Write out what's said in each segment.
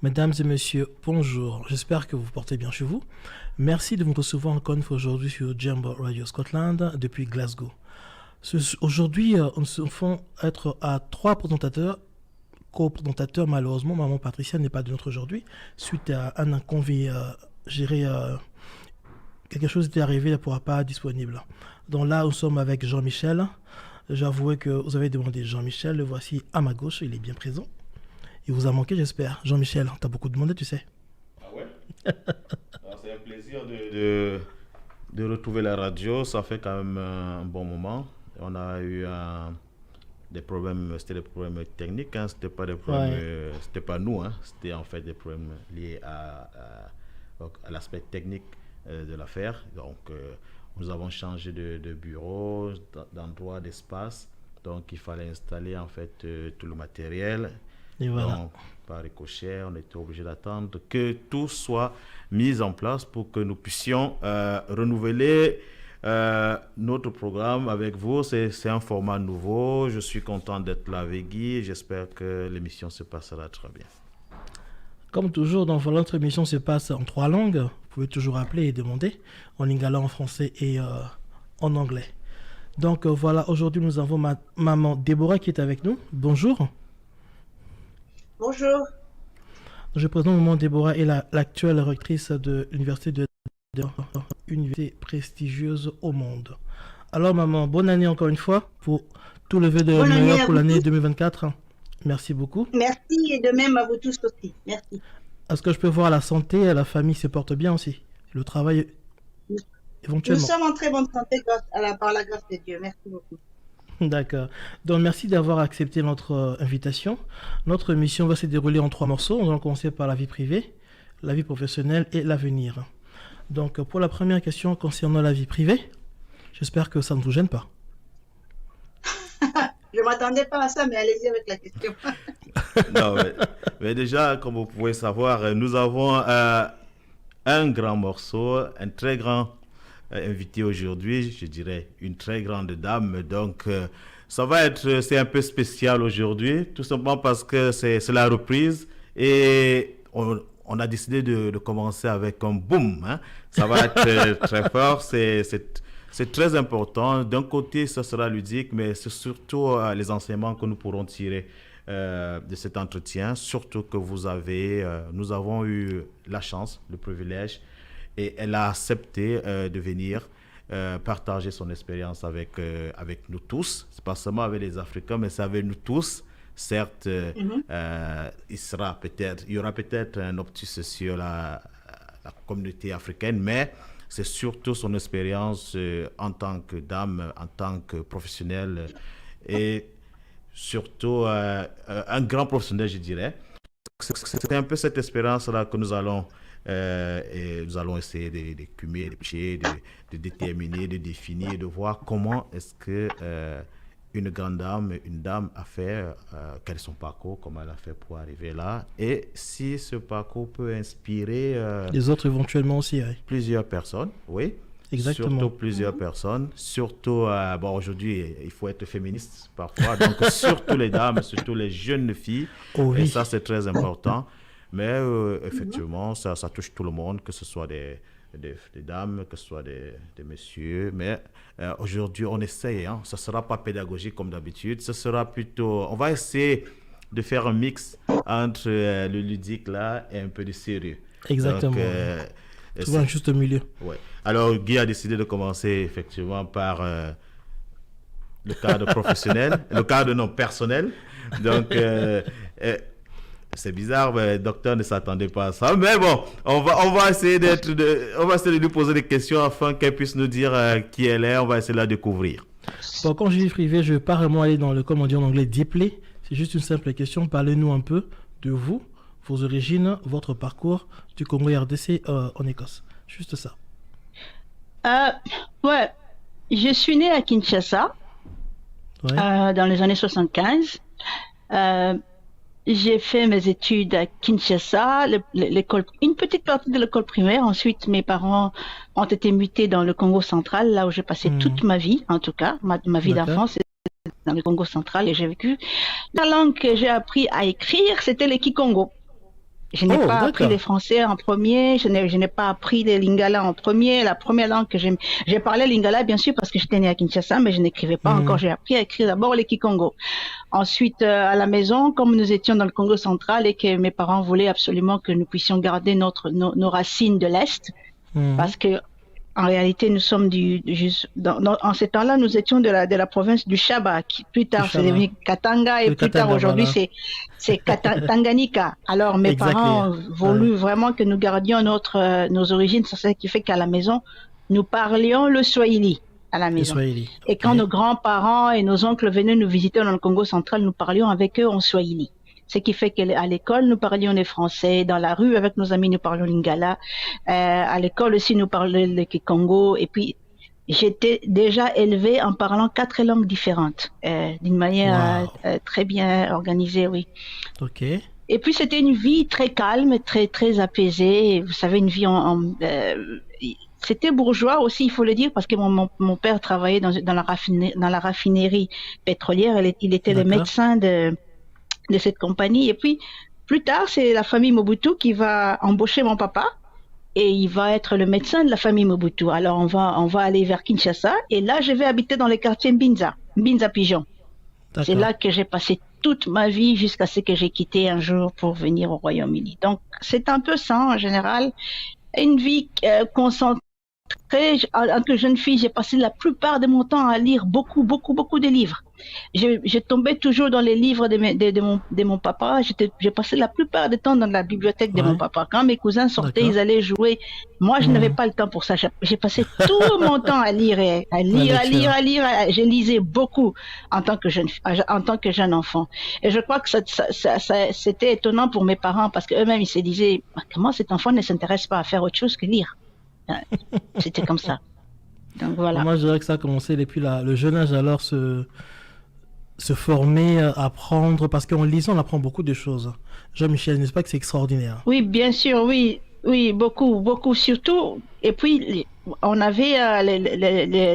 Mesdames et messieurs, bonjour. J'espère que vous vous portez bien chez vous. Merci de nous recevoir encore une fois aujourd'hui sur Jambo Radio Scotland depuis Glasgow. Aujourd'hui, nous sommes être à trois présentateurs, co-présentateurs. Malheureusement, maman Patricia n'est pas de notre aujourd'hui suite à un inconvénient géré. Quelque chose était arrivé, elle ne pourra pas être disponible. Donc là, nous sommes avec Jean-Michel. J'avoue que vous avez demandé Jean-Michel. Le voici à ma gauche, il est bien présent. Il vous a manqué, j'espère. Jean-Michel, t'as beaucoup demandé, tu sais. Ah ouais? C'est un plaisir de retrouver la radio. Ça fait quand même un bon moment. On a eu des problèmes, c'était des problèmes techniques, hein. C'était pas des problèmes, Ouais. c'était pas nous, hein. C'était en fait des problèmes liés à l'aspect technique de l'affaire. Donc, nous avons changé de bureau, d'endroit, d'espace. Donc, il fallait installer en fait tout le matériel. Et voilà. Donc, par ricochet, on était obligé d'attendre que tout soit mis en place pour que nous puissions renouveler notre programme avec vous. C'est un format nouveau. Je suis content d'être là avec Guy. J'espère que l'émission se passera très bien. Comme toujours, dans notre émission se passe en trois langues. Vous pouvez toujours appeler et demander en lingala, en français et en anglais. Donc voilà, aujourd'hui nous avons maman Déborah qui est avec nous. Bonjour. Bonjour. Je présente maman Déborah et l'actuelle rectrice de l'université de université prestigieuse au monde. Alors maman, bonne année encore une fois pour tout le vœu de Bonne année meilleur à pour vous l'année tous. 2024. Merci beaucoup. Merci et de même à vous tous aussi. Merci. Est-ce que je peux voir la santé, la famille se porte bien aussi? Le travail Nous, nous éventuellement. sommes en très bonne santé par la grâce de Dieu. Merci beaucoup. D'accord. Donc merci d'avoir accepté notre invitation. Notre mission va se dérouler en trois morceaux. On va commencer par la vie privée, la vie professionnelle et l'avenir. Donc pour la première question concernant la vie privée, j'espère que ça ne vous gêne pas. Je ne m'attendais pas à ça, mais allez-y avec la question. Non, mais déjà, comme vous pouvez savoir, nous avons un grand morceau, un très grand invité aujourd'hui, je dirais une très grande dame. Donc, c'est un peu spécial aujourd'hui, tout simplement parce que c'est la reprise et on a décidé de commencer avec un boom, hein. Ça va être très fort, c'est très important. D'un côté, ça sera ludique, mais c'est surtout les enseignements que nous pourrons tirer de cet entretien, surtout que nous avons eu la chance, le privilège, et elle a accepté de venir partager son expérience avec nous tous. C'est pas seulement avec les Africains, mais c'est avec nous tous. Certes, Mhm. il y aura peut-être un optus sur la communauté africaine, mais c'est surtout son expérience en tant que dame, en tant que professionnelle et surtout un grand professionnel, je dirais. C'est un peu cette expérience-là que nous allons essayer d'écumer, de pêcher, de déterminer, de définir, de voir comment est-ce que une grande dame, une dame a fait, quel est son parcours, comment elle a fait pour arriver là, et si ce parcours peut inspirer Les autres éventuellement aussi, oui. plusieurs personnes, oui. Exactement. Surtout plusieurs personnes. Surtout, bon, aujourd'hui, il faut être féministe parfois. Donc, surtout les dames, surtout les jeunes filles. Oh Et oui. ça, c'est très important. Mais Mhm. effectivement, ça touche tout le monde, que ce soit des dames, que ce soit des messieurs. Mais aujourd'hui, on essaye, hein. Ça ne sera pas pédagogique comme d'habitude. Ce sera plutôt... On va essayer de faire un mix entre le ludique là et un peu de sérieux. Exactement. Donc, Souvent un juste milieu. ouais. Alors, Guy a décidé de commencer effectivement par le cadre professionnel, le cadre non personnel. Donc, euh, c'est bizarre, mais le docteur ne s'attendait pas à ça. Mais bon, on va essayer on va essayer de lui poser des questions afin qu'elle puisse nous dire qui elle est. On va essayer de la découvrir. Bon, quand je dis privé, je ne vais pas vraiment aller dans le, comme on dit en anglais, deeply. C'est juste une simple question. Parlez-nous un peu de vous, vos origines, votre parcours du Congo RDC en Écosse. Juste ça. Euh, ouais, je suis née à Kinshasa Ouais. dans les années 75. Euh, j'ai fait mes études à Kinshasa, l'école, une petite partie de l'école primaire. Ensuite, mes parents ont été mutés dans le Congo central, là où j'ai passé toute ma vie, en tout cas, ma vie D'accord. d'enfance, c'est dans le Congo central et j'ai vécu. La langue que j'ai appris à écrire, c'était le Kikongo. Je n'ai pas appris d'accord. les français en premier, je n'ai pas appris les lingala en premier. La première langue que j'ai parlé lingala, bien sûr, parce que j'étais née à Kinshasa, mais je n'écrivais pas encore. J'ai appris à écrire d'abord les Kikongo. Ensuite, à la maison, comme nous étions dans le Congo central et que mes parents voulaient absolument que nous puissions garder nos racines de l'Est, parce que en réalité, nous sommes en ces temps-là, nous étions de la province du Shaba, qui plus tard c'est devenu Katanga et Le plus tard Katanga, aujourd'hui voilà. c'est Tanganyika. Alors mes Exactly. parents ont voulu vraiment que nous gardions nos origines, c'est ce qui fait qu'à la maison, nous parlions le Swahili à la Le maison. Swahili. Et Ok. quand nos grands-parents et nos oncles venaient nous visiter dans le Congo central, nous parlions avec eux en Swahili. Ce qui fait qu'à l'école, nous parlions les français. Dans la rue, avec nos amis, nous parlions lingala. À l'école aussi, nous parlions le Kikongo. Et puis, j'étais déjà élevée en parlant 4 langues différentes, d'une manière Wow. très bien organisée, oui. Ok. Et puis, c'était une vie très calme, très, très apaisée. Vous savez, une vie c'était bourgeois aussi, il faut le dire, parce que mon père travaillait dans la raffinerie pétrolière. Il était le D'accord. médecin de cette compagnie. Et puis, plus tard, c'est la famille Mobutu qui va embaucher mon papa et il va être le médecin de la famille Mobutu. Alors, on va aller vers Kinshasa et là, je vais habiter dans le quartier Mbinza Pigeon. C'est D'accord. là que j'ai passé toute ma vie jusqu'à ce que j'ai quitté un jour pour venir au Royaume-Uni. Donc, c'est un peu ça, en général. Une vie concentrée. En tant que jeune fille, j'ai passé la plupart de mon temps à lire beaucoup de livres. Je tombais toujours dans les livres de mon papa. J'ai passé la plupart du temps dans la bibliothèque de mon Ouais. papa. Quand mes cousins sortaient, D'accord. ils allaient jouer. Moi, je n'avais pas le temps pour ça. J'ai passé tout mon temps à lire, à lecture. lire. Je lisais beaucoup en tant que jeune enfant. Et je crois que c'était étonnant pour mes parents parce qu'eux-mêmes, ils se disaient, comment cet enfant ne s'intéresse pas à faire autre chose que lire? C'était comme ça. Donc voilà. Moi, je dirais que ça a commencé depuis le jeune âge, alors se former, apprendre, parce qu'en lisant, on apprend beaucoup de choses. Jean-Michel, n'est-ce pas que c'est extraordinaire? Oui, bien sûr, oui, beaucoup, surtout. Et puis, on avait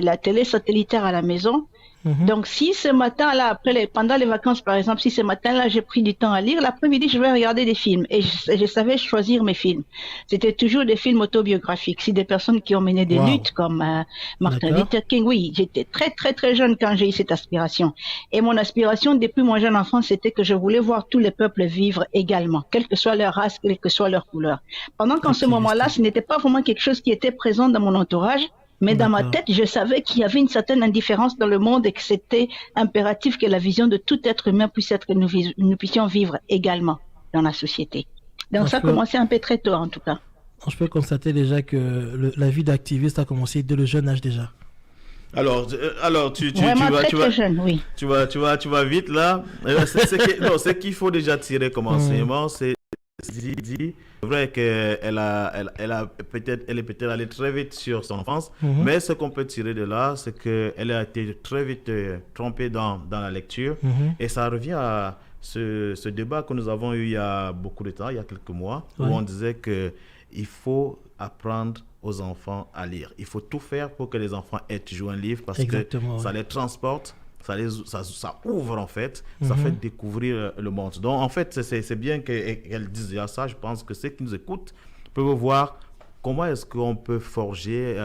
la télé satellitaire à la maison. Donc, si ce matin-là, pendant les vacances, par exemple, si ce matin-là, j'ai pris du temps à lire, l'après-midi, je vais regarder des films. Et je savais choisir mes films. C'était toujours des films autobiographiques. Si des personnes qui ont mené des luttes, comme Martin Luther King, oui, j'étais très, très, très jeune quand j'ai eu cette aspiration. Et mon aspiration, depuis mon jeune enfant, c'était que je voulais voir tous les peuples vivre également, quelle que soit leur race, quelle que soit leur couleur. Pendant qu'en ce moment-là, ce n'était pas vraiment quelque chose qui était présent dans mon entourage. Mais dans ma tête, je savais qu'il y avait une certaine indifférence dans le monde et que c'était impératif que la vision de tout être humain puisse être que nous puissions vivre également dans la société. Donc ça a commencé un peu très tôt en tout cas. Je peux constater déjà que la vie d'activiste a commencé dès le jeune âge déjà. Alors tu très jeune, oui. Tu vas vite là. Ce qu'il faut déjà tirer comme enseignement, c'est vrai qu'elle est peut-être allée très vite sur son enfance, mais ce qu'on peut tirer de là, c'est qu'elle a été très vite trompée dans la lecture, et ça revient à ce débat que nous avons eu il y a beaucoup de temps, il y a quelques mois, où on disait qu'il faut apprendre aux enfants à lire. Il faut tout faire pour que les enfants aient toujours un livre, parce que ça les transporte. Ça ouvre en fait, ça fait découvrir le monde. Donc en fait, c'est bien qu'elle dise ça. Je pense que ceux qui nous écoutent peuvent voir comment est-ce qu'on peut forger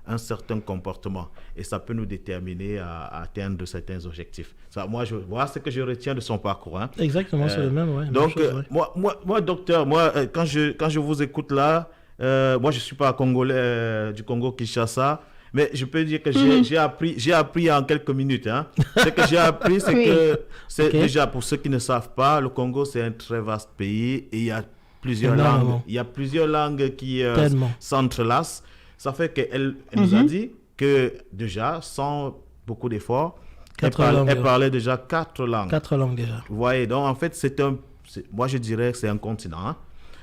un certain comportement, et ça peut nous déterminer à atteindre certains objectifs. Ça, moi, voilà ce que je retiens de son parcours. Hein. Exactement, c'est le même, ouais. Donc, moi, docteur, quand je vous écoute là, moi je suis pas congolais du Congo Kinshasa. Mais je peux dire que j'ai appris en quelques minutes. Hein. Ce que j'ai appris, c'est que déjà, pour ceux qui ne savent pas, le Congo, c'est un très vaste pays et il y a plusieurs langues. Il y a plusieurs langues qui s'entrelacent. Ça fait qu'elle nous a dit que déjà, sans beaucoup d'efforts, elle parlait déjà 4 langues. 4 langues déjà. Vous voyez, donc en fait, moi je dirais que c'est un continent. Hein.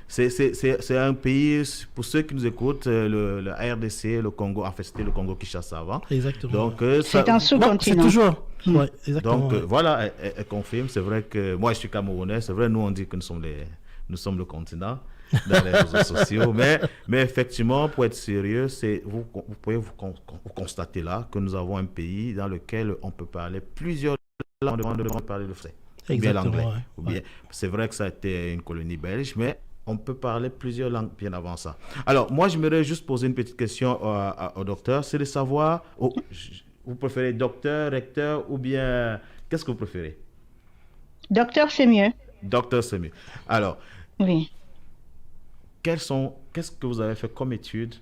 C'est un pays, pour ceux qui nous écoutent, le RDC, le Congo, en fait c'était le Congo Kinshasa avant. Exactement. Donc, c'est un sous-continent. C'est toujours. Ouais, exactement. Donc voilà, elle confirme. C'est vrai que moi je suis Camerounais, c'est vrai, nous on dit que nous sommes le continent dans les réseaux sociaux. Mais effectivement, pour être sérieux, vous pouvez vous constater là que nous avons un pays dans lequel on peut parler plusieurs langues, on peut parler le français. Ou bien l'anglais. C'est vrai que ça a été une colonie belge, mais on peut parler plusieurs langues bien avant ça. Alors, moi, j'aimerais juste poser une petite question au docteur. C'est de savoir, vous préférez docteur, recteur ou bien, qu'est-ce que vous préférez? Docteur, c'est mieux. Docteur, c'est mieux. Alors, Oui. qu'est-ce que vous avez fait comme études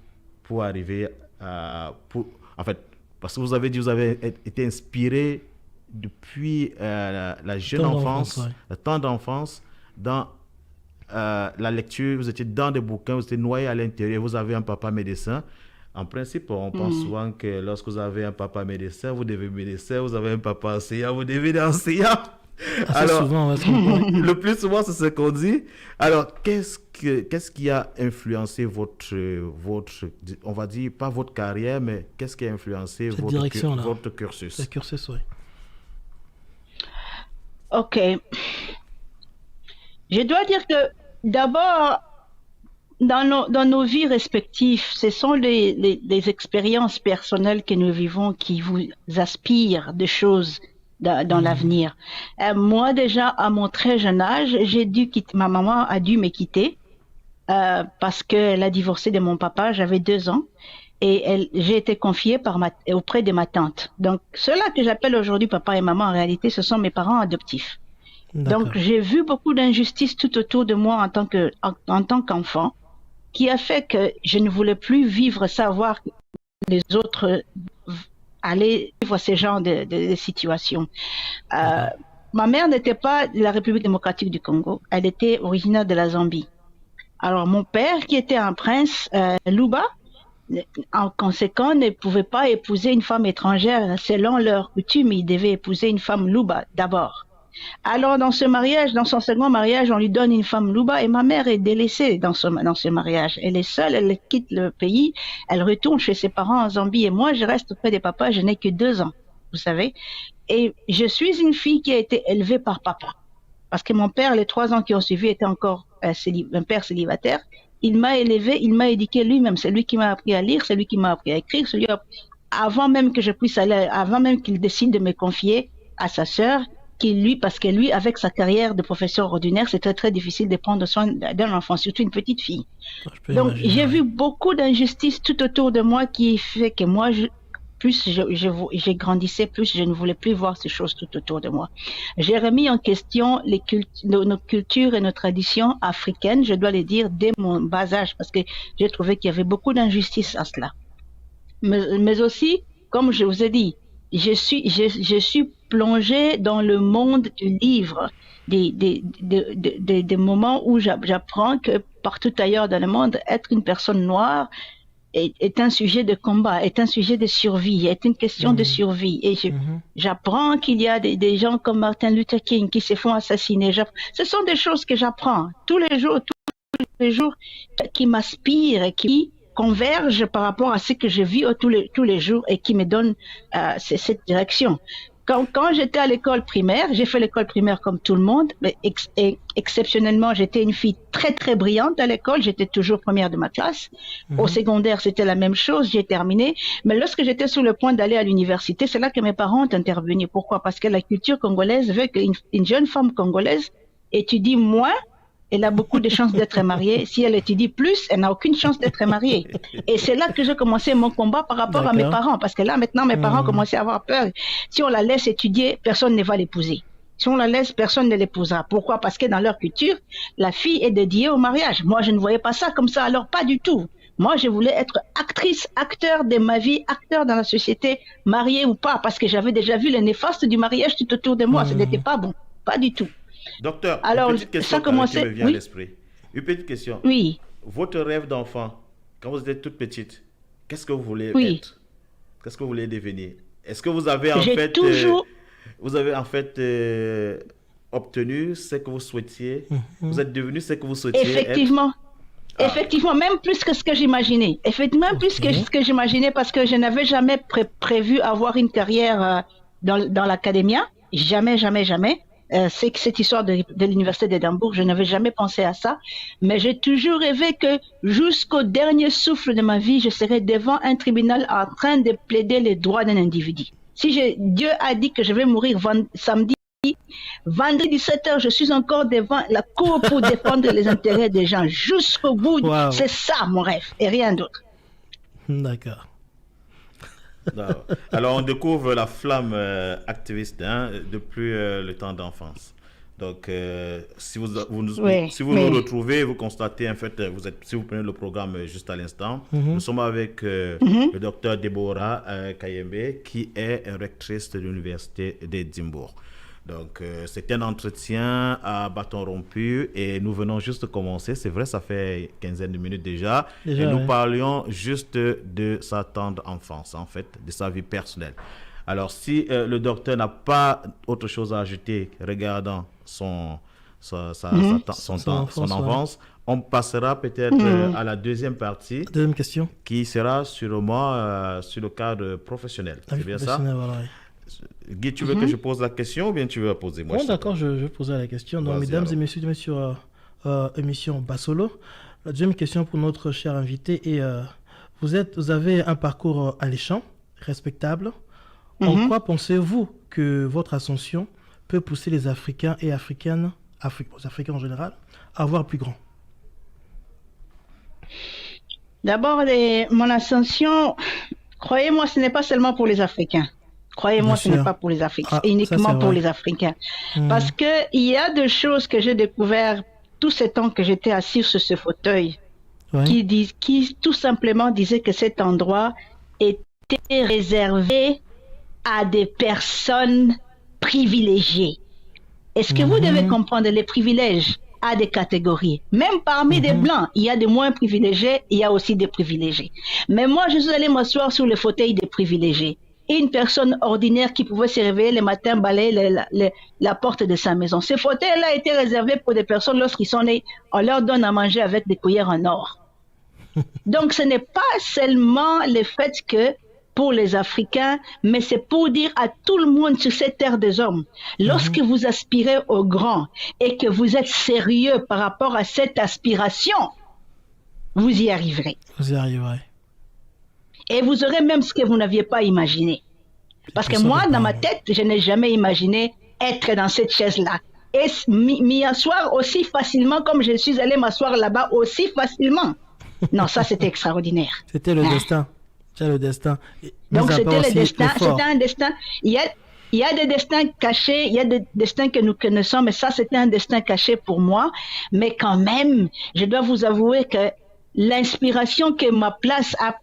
pour arriver en fait, parce que vous avez dit que vous avez été inspiré depuis la jeune enfance, ouais. le temps d'enfance, dans la lecture, vous étiez dans des bouquins, vous étiez noyé à l'intérieur, vous avez un papa médecin. En principe, on pense souvent que lorsque vous avez un papa médecin, vous devez médecin, vous avez un papa enseignant, vous devez enseignant. Assez souvent, ouais, Le plus souvent, c'est ce qu'on dit. Alors, qu'est-ce qui a influencé votre, on va dire, pas votre carrière, mais qu'est-ce qui a influencé cette direction-là, votre cursus? le cursus, oui. Ok. Je dois dire que d'abord, dans nos vies respectives, ce sont les expériences personnelles que nous vivons qui vous aspirent de choses dans l'avenir. Moi, déjà, à mon très jeune âge, ma maman a dû me quitter parce qu'elle a divorcé de mon papa, j'avais 2 ans. Et j'ai été confiée auprès de ma tante. Donc, ceux-là que j'appelle aujourd'hui papa et maman, en réalité, ce sont mes parents adoptifs. D'accord. Donc, j'ai vu beaucoup d'injustices tout autour de moi en tant qu'enfant, qui a fait que je ne voulais plus savoir les autres aller vivre ce genre de situations. Ma mère n'était pas de la République démocratique du Congo, elle était originaire de la Zambie. Alors, mon père, qui était un prince Luba, en conséquent, ne pouvait pas épouser une femme étrangère. Selon leur coutume, il devait épouser une femme Luba d'abord. Alors, dans son second mariage, on lui donne une femme Luba et ma mère est délaissée dans ce mariage. Elle est seule, elle quitte le pays, elle retourne chez ses parents en Zambie et moi, je reste auprès de papa, je n'ai que 2 ans, vous savez. Et je suis une fille qui a été élevée par papa. Parce que mon père, les 3 ans qui ont suivi, était encore un père célibataire. Il m'a élevée, il m'a éduquée lui-même. C'est lui qui m'a appris à lire, c'est lui qui m'a appris à écrire. Avant même que je puisse avant même qu'il décide de me confier à sa sœur, parce que lui, avec sa carrière de professeur ordinaire, c'était très difficile de prendre soin d'un enfant, surtout une petite fille. Donc, j'ai vu beaucoup d'injustices tout autour de moi qui fait que moi, plus je grandissais, plus je ne voulais plus voir ces choses tout autour de moi. J'ai remis en question nos cultures et nos traditions africaines, je dois le dire, dès mon bas âge, parce que j'ai trouvé qu'il y avait beaucoup d'injustices à cela. Mais aussi, comme je vous ai dit, je suis plongée dans le monde du livre, des moments où j'apprends que partout ailleurs dans le monde, être une personne noire est un sujet de combat, est un sujet de survie, est une question de survie. Et j'apprends qu'il y a des gens comme Martin Luther King qui se font assassiner. Ce sont des choses que j'apprends tous les jours, qui m'inspirent et qui convergent par rapport à ce que je vis tous les jours et qui me donnent cette direction. Quand j'étais à l'école primaire, j'ai fait l'école primaire comme tout le monde, mais exceptionnellement, j'étais une fille très très brillante à l'école, j'étais toujours première de ma classe. Au secondaire, c'était la même chose, j'ai terminé. Mais lorsque j'étais sur le point d'aller à l'université, c'est là que mes parents ont intervenu. Pourquoi? Parce que la culture congolaise veut qu'une jeune femme congolaise étudie moins. Elle a beaucoup de chances d'être mariée. Si elle étudie plus, elle n'a aucune chance d'être mariée. Et c'est là que j'ai commencé mon combat par rapport à mes parents. Parce que là, maintenant, mes parents commençaient à avoir peur. Si on la laisse étudier, personne ne va l'épouser. Si on la laisse, personne ne l'épousera. Pourquoi? Parce que dans leur culture, la fille est dédiée au mariage. Moi, je ne voyais pas ça comme ça. Alors, pas du tout. Moi, je voulais être actrice, acteur de ma vie, acteur dans la société, mariée ou pas. Parce que j'avais déjà vu les néfastes du mariage tout autour de moi. Ce n'était pas bon. Pas du tout. Docteur, alors, une petite question qui me vient à l'esprit. Une petite question. Oui. Votre rêve d'enfant, quand vous étiez toute petite, qu'est-ce que vous voulez être? Qu'est-ce que vous voulez devenir? Est-ce que vous avez en fait obtenu ce que vous souhaitiez? Vous êtes devenu ce que vous souhaitiez Effectivement. Être? Effectivement, même plus que ce que j'imaginais. Effectivement, plus que ce que j'imaginais parce que je n'avais jamais prévu avoir une carrière dans l'académia. Jamais, jamais, jamais. C'est que cette histoire de l'université d'Édimbourg, je n'avais jamais pensé à ça, mais j'ai toujours rêvé que jusqu'au dernier souffle de ma vie, je serais devant un tribunal en train de plaider les droits d'un individu. Si Dieu a dit que je vais mourir samedi, Vendredi 17h, je suis encore devant la cour pour défendre les intérêts des gens jusqu'au bout. Wow. C'est ça mon rêve et rien d'autre. D'accord. Alors, on découvre la flamme activiste depuis le temps d'enfance. Donc, si vous nous retrouvez, vous constatez, en fait, si vous prenez le programme juste à l'instant, nous sommes avec le docteur Deborah Kayembe, qui est rectrice de l'université d'Édimbourg. Donc, c'est un entretien à bâton rompu et nous venons juste de commencer. C'est vrai, ça fait une quinzaine de minutes déjà. Et nous parlions juste de sa tendre enfance, en fait, de sa vie personnelle. Alors, si le docteur n'a pas autre chose à ajouter regardant son enfance, on passera peut-être à la deuxième partie. Deuxième question. Qui sera sûrement sur le cadre professionnel. C'est bien ça? Voilà. Guy, tu veux que je pose la question ou bien tu veux la poser? Moi, bon, d'accord, je vais poser la question. Donc, mesdames et messieurs, sur émission Bassolo, la deuxième question pour notre cher invité est vous avez un parcours alléchant, respectable. En quoi pensez-vous que votre ascension peut pousser les Africains et Africaines, les Africains en général, à voir plus grand? D'abord, mon ascension, croyez-moi, ce n'est pas seulement pour les Africains. Croyez-moi, ce n'est pas pour les Africains, uniquement pour les Africains. Parce qu'il y a des choses que j'ai découvertes tout ce temps que j'étais assis sur ce fauteuil, qui tout simplement disaient que cet endroit était réservé à des personnes privilégiées. Est-ce que vous devez comprendre les privilèges à des catégories? Même parmi des blancs, il y a des moins privilégiés, il y a aussi des privilégiés. Mais moi, je suis allé m'asseoir sur le fauteuil des privilégiés. Une personne ordinaire qui pouvait se réveiller le matin, balayer la porte de sa maison. Ce fauteuil-là était réservé pour des personnes lorsqu'ils sont nés, on leur donne à manger avec des cuillères en or. Donc ce n'est pas seulement le fait que pour les Africains, mais c'est pour dire à tout le monde sur cette terre des hommes, lorsque vous aspirez au grand et que vous êtes sérieux par rapport à cette aspiration, vous y arriverez. Vous y arriverez. Et vous aurez même ce que vous n'aviez pas imaginé. Parce que moi, dans ma tête, je n'ai jamais imaginé être dans cette chaise-là. Et m'y asseoir aussi facilement comme je suis allé m'asseoir là-bas aussi facilement. Non, ça c'était extraordinaire. C'était le destin. C'est le destin. Donc c'était le destin. C'était un destin. Il y a des destins cachés, il y a des destins que nous connaissons, mais ça c'était un destin caché pour moi. Mais quand même, je dois vous avouer que l'inspiration que ma place a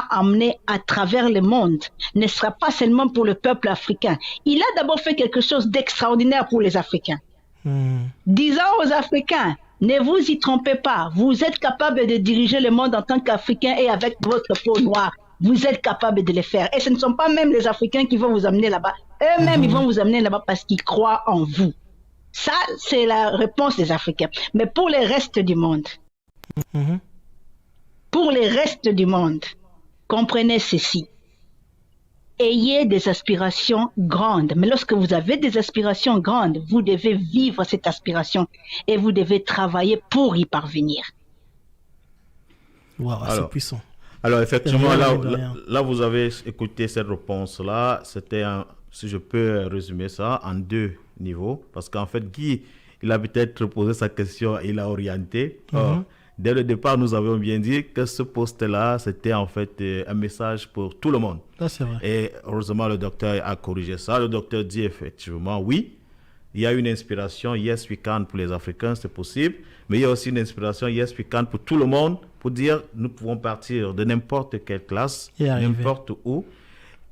amené à travers le monde ne sera pas seulement pour le peuple africain. Il a d'abord fait quelque chose d'extraordinaire pour les Africains. Disant aux Africains, ne vous y trompez pas, vous êtes capable de diriger le monde en tant qu'Africain et avec votre peau noire. Vous êtes capable de le faire. Et ce ne sont pas même les Africains qui vont vous amener là-bas. Eux-mêmes, ils vont vous amener là-bas parce qu'ils croient en vous. Ça, c'est la réponse des Africains. Mais pour le reste du monde, pour le reste du monde, comprenez ceci. Ayez des aspirations grandes. Mais lorsque vous avez des aspirations grandes, vous devez vivre cette aspiration et vous devez travailler pour y parvenir. Wow, c'est puissant. Alors, effectivement, là, vous avez écouté cette réponse-là. C'était, si je peux résumer ça, en deux niveaux. Parce qu'en fait, Guy, il a peut-être posé sa question, il a orienté. Dès le départ, nous avions bien dit que ce poste-là, c'était en fait un message pour tout le monde. Ça, c'est vrai. Et heureusement, le docteur a corrigé ça. Le docteur dit effectivement, oui, il y a une inspiration, yes we can pour les Africains, c'est possible. Mais il y a aussi une inspiration, yes we can pour tout le monde, pour dire, nous pouvons partir de n'importe quelle classe, n'importe où,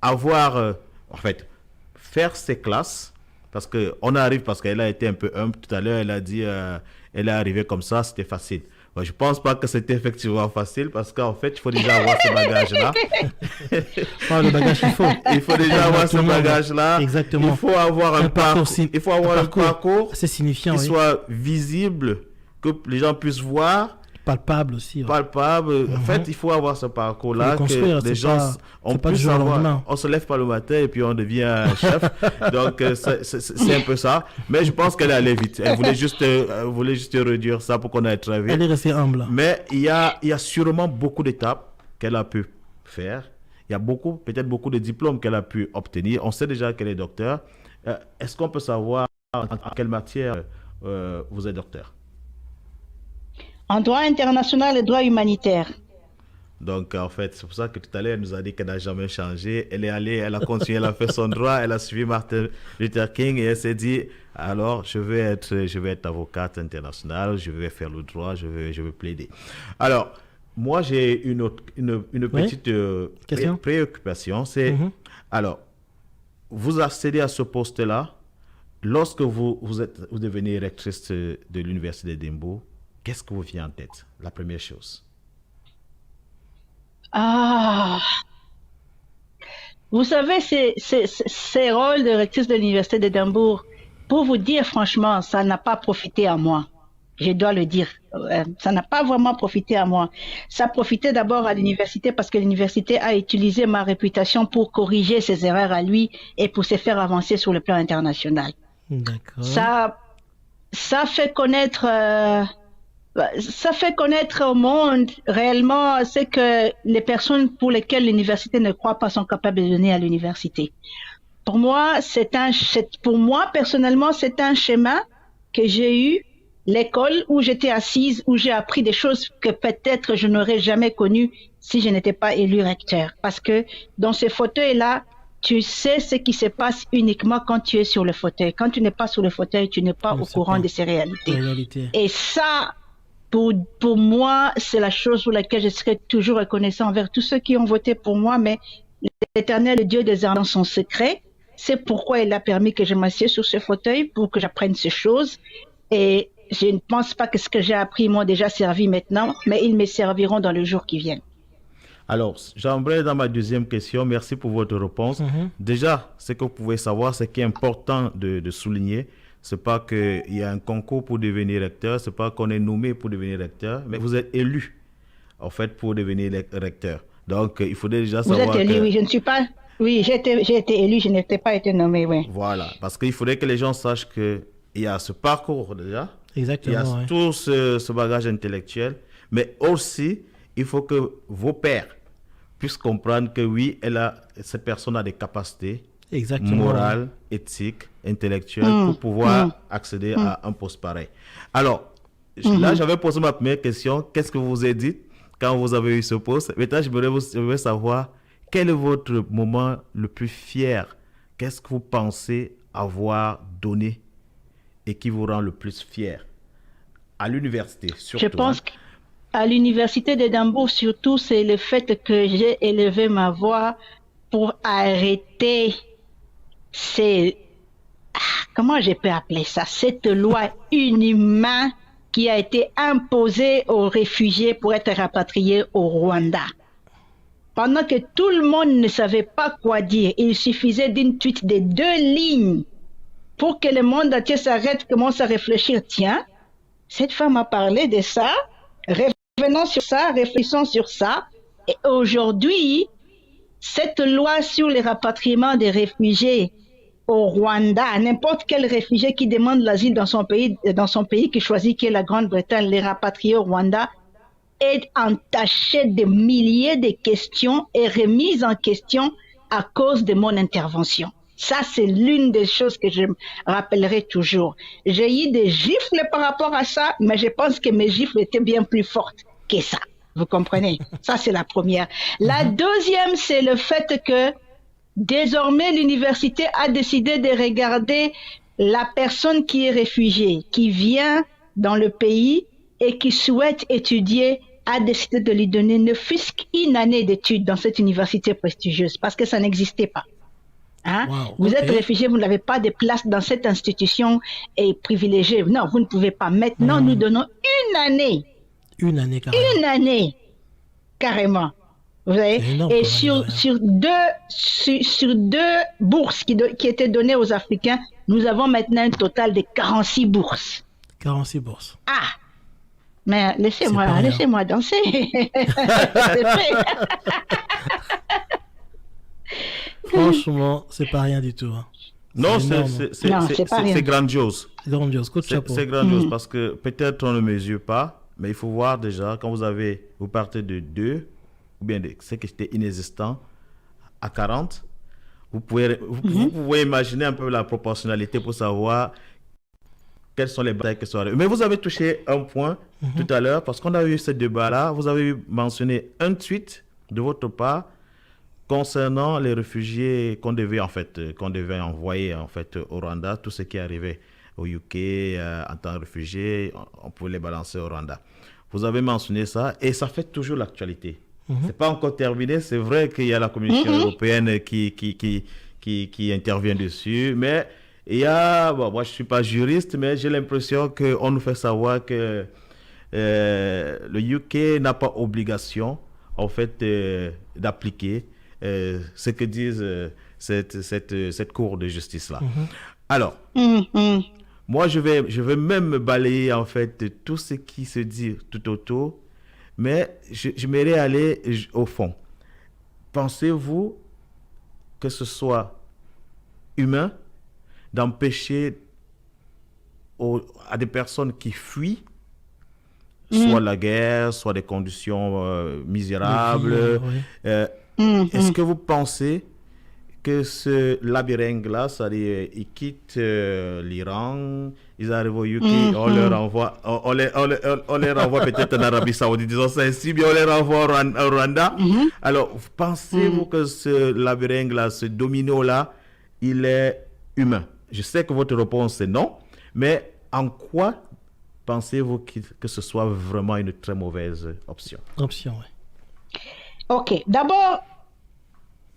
avoir, en fait, faire ces classes, parce qu'on arrive, parce qu'elle a été un peu humble tout à l'heure, elle a dit, elle est arrivée comme ça, c'était facile. Moi, je ne pense pas que c'était effectivement facile parce qu'en fait, il faut déjà avoir ce bagage-là. Le bagage qu'il faut. Il faut déjà avoir ce bagage-là. Exactement. Il faut avoir un parcours c'est signifiant, qui soit visible, que les gens puissent voir. Palpable aussi. Palpable. En fait, il faut avoir ce parcours-là que les gens on peut savoir. On se lève pas le matin et puis on devient chef. Donc, c'est un peu ça. Mais je pense qu'elle est allée vite. Elle voulait juste réduire ça pour qu'on aille très vite. Elle est restée humble. Mais il y a sûrement beaucoup d'étapes qu'elle a pu faire. Il y a peut-être beaucoup de diplômes qu'elle a pu obtenir. On sait déjà qu'elle est docteur. Est-ce qu'on peut savoir en quelle matière vous êtes docteur? En droit international et droit humanitaire. Donc, en fait, c'est pour ça que tout à l'heure, elle nous a dit qu'elle n'a jamais changé. Elle est allée, elle a continué, elle a fait son droit, elle a suivi Martin Luther King et elle s'est dit, alors, je vais être avocate internationale, je vais faire le droit, je vais plaider. Alors, moi, j'ai une petite préoccupation. C'est, alors, vous accédez à ce poste-là, lorsque vous devenez rectrice de l'Université d'Édimbourg, qu'est-ce que vous vient en tête, la première chose? Ah, vous savez, ces rôles de rectrice de l'Université d'Édimbourg, pour vous dire franchement, ça n'a pas profité à moi. Je dois le dire. Ça n'a pas vraiment profité à moi. Ça profitait d'abord à l'université parce que l'université a utilisé ma réputation pour corriger ses erreurs à lui et pour se faire avancer sur le plan international. D'accord. Ça fait connaître au monde réellement ce que les personnes pour lesquelles l'université ne croit pas sont capables de donner à l'université. Pour moi, personnellement, c'est un schéma que j'ai eu, l'école où j'étais assise, où j'ai appris des choses que peut-être je n'aurais jamais connues si je n'étais pas élu recteur. Parce que dans ce fauteuil-là, tu sais ce qui se passe uniquement quand tu es sur le fauteuil. Quand tu n'es pas sur le fauteuil, tu n'es pas au courant de ces réalités. Et ça, pour moi, c'est la chose pour laquelle je serai toujours reconnaissant envers tous ceux qui ont voté pour moi, mais l'Éternel Dieu des armes dans son secret, c'est pourquoi il a permis que je m'assieds sur ce fauteuil, pour que j'apprenne ces choses. Et je ne pense pas que ce que j'ai appris m'ont déjà servi maintenant, mais ils me serviront dans le jour qui vient. Alors, j'aimerais dans ma deuxième question, merci pour votre réponse. Déjà, ce que vous pouvez savoir, ce qui est important de souligner, c'est pas qu'il y a un concours pour devenir recteur, c'est pas qu'on est nommé pour devenir recteur, mais vous êtes élu, en fait, pour devenir recteur. Donc, il faudrait déjà savoir. Vous êtes élu, oui, je ne suis pas. Oui, j'ai été élu, je n'ai pas été nommé, oui. Voilà, parce qu'il faudrait que les gens sachent qu'il y a ce parcours déjà. Exactement. Il y a tout ce bagage intellectuel, mais aussi, il faut que vos pairs puissent comprendre que oui, cette personne a des capacités morales, éthiques, intellectuelles pour pouvoir accéder à un poste pareil. Alors, là, j'avais posé ma première question. Qu'est-ce que vous vous êtes dit quand vous avez eu ce poste? Maintenant, je voudrais savoir quel est votre moment le plus fier? Qu'est-ce que vous pensez avoir donné et qui vous rend le plus fier à l'université, surtout? Je pense qu'à l'université d'Édimbourg, surtout, c'est le fait que j'ai élevé ma voix pour arrêter comment je peux appeler ça, cette loi inhumaine qui a été imposée aux réfugiés pour être rapatriés au Rwanda. Pendant que tout le monde ne savait pas quoi dire, il suffisait d'une tweet de 2 lignes pour que le monde entier s'arrête, commence à réfléchir. Tiens, cette femme a parlé de ça, revenons sur ça, réfléchissons sur ça. Et aujourd'hui, cette loi sur le rapatriement des réfugiés au Rwanda, n'importe quel réfugié qui demande l'asile dans son pays qui choisit qui est la Grande-Bretagne, les rapatrier au Rwanda, est entachée de milliers de questions et remise en question à cause de mon intervention. Ça, c'est l'une des choses que je me rappellerai toujours. J'ai eu des gifles par rapport à ça, mais je pense que mes gifles étaient bien plus fortes que ça. Vous comprenez? Ça, c'est la première. La deuxième, c'est le fait que désormais, l'université a décidé de regarder la personne qui est réfugiée, qui vient dans le pays et qui souhaite étudier, a décidé de lui donner ne fût-ce qu'une année d'études dans cette université prestigieuse, parce que ça n'existait pas. Hein? Wow, vous êtes réfugié, vous n'avez pas de place dans cette institution et privilégiée. Non, vous ne pouvez pas. Maintenant, nous donnons une année. Une année, carrément. Une année, carrément. Vous voyez? Et sur deux bourses qui étaient données aux Africains, nous avons maintenant un total de 46 bourses. 46 bourses. Ah! Mais laissez-moi danser. C'est fait. Franchement, c'est pas rien du tout. Hein. Non, c'est grandiose. Grandiose, coup de chapeau. C'est grandiose parce que peut-être on ne mesure pas, mais il faut voir déjà quand vous partez de 2 ou bien de ce qui était inexistant à 40, vous pouvez imaginer un peu la proportionnalité pour savoir quelles sont les batailles qui sont arrivées. Mais vous avez touché un point tout à l'heure, parce qu'on a eu ce débat-là. Vous avez mentionné un tweet de votre part concernant les réfugiés qu'on devait envoyer en fait au Rwanda, tout ce qui arrivait au UK en tant que réfugiés, on pouvait les balancer au Rwanda. Vous avez mentionné ça et ça fait toujours l'actualité. C'est pas encore terminé. C'est vrai qu'il y a la Commission européenne qui intervient dessus, mais il y a, bon, moi je suis pas juriste, mais j'ai l'impression qu'on nous fait savoir que le UK n'a pas obligation en fait d'appliquer ce que disent cette cour de justice là. Alors, moi je vais même balayer en fait tout ce qui se dit tout autour, mais je m'aimerais aller au fond. Pensez-vous que ce soit humain d'empêcher à des personnes qui fuient soit la guerre, soit des conditions misérables. Est-ce que vous pensez que ce labyrinthe-là, c'est-à-dire ils quittent l'Iran, ils arrivent au UK, on les renvoie peut-être en Arabie Saoudite, disons ça ainsi, bien on les renvoie au Rwanda. Alors, pensez-vous que ce labyrinthe-là, ce domino-là, il est humain? Je sais que votre réponse est non, mais en quoi pensez-vous que ce soit vraiment une très mauvaise option? Option, oui. Ok, d'abord,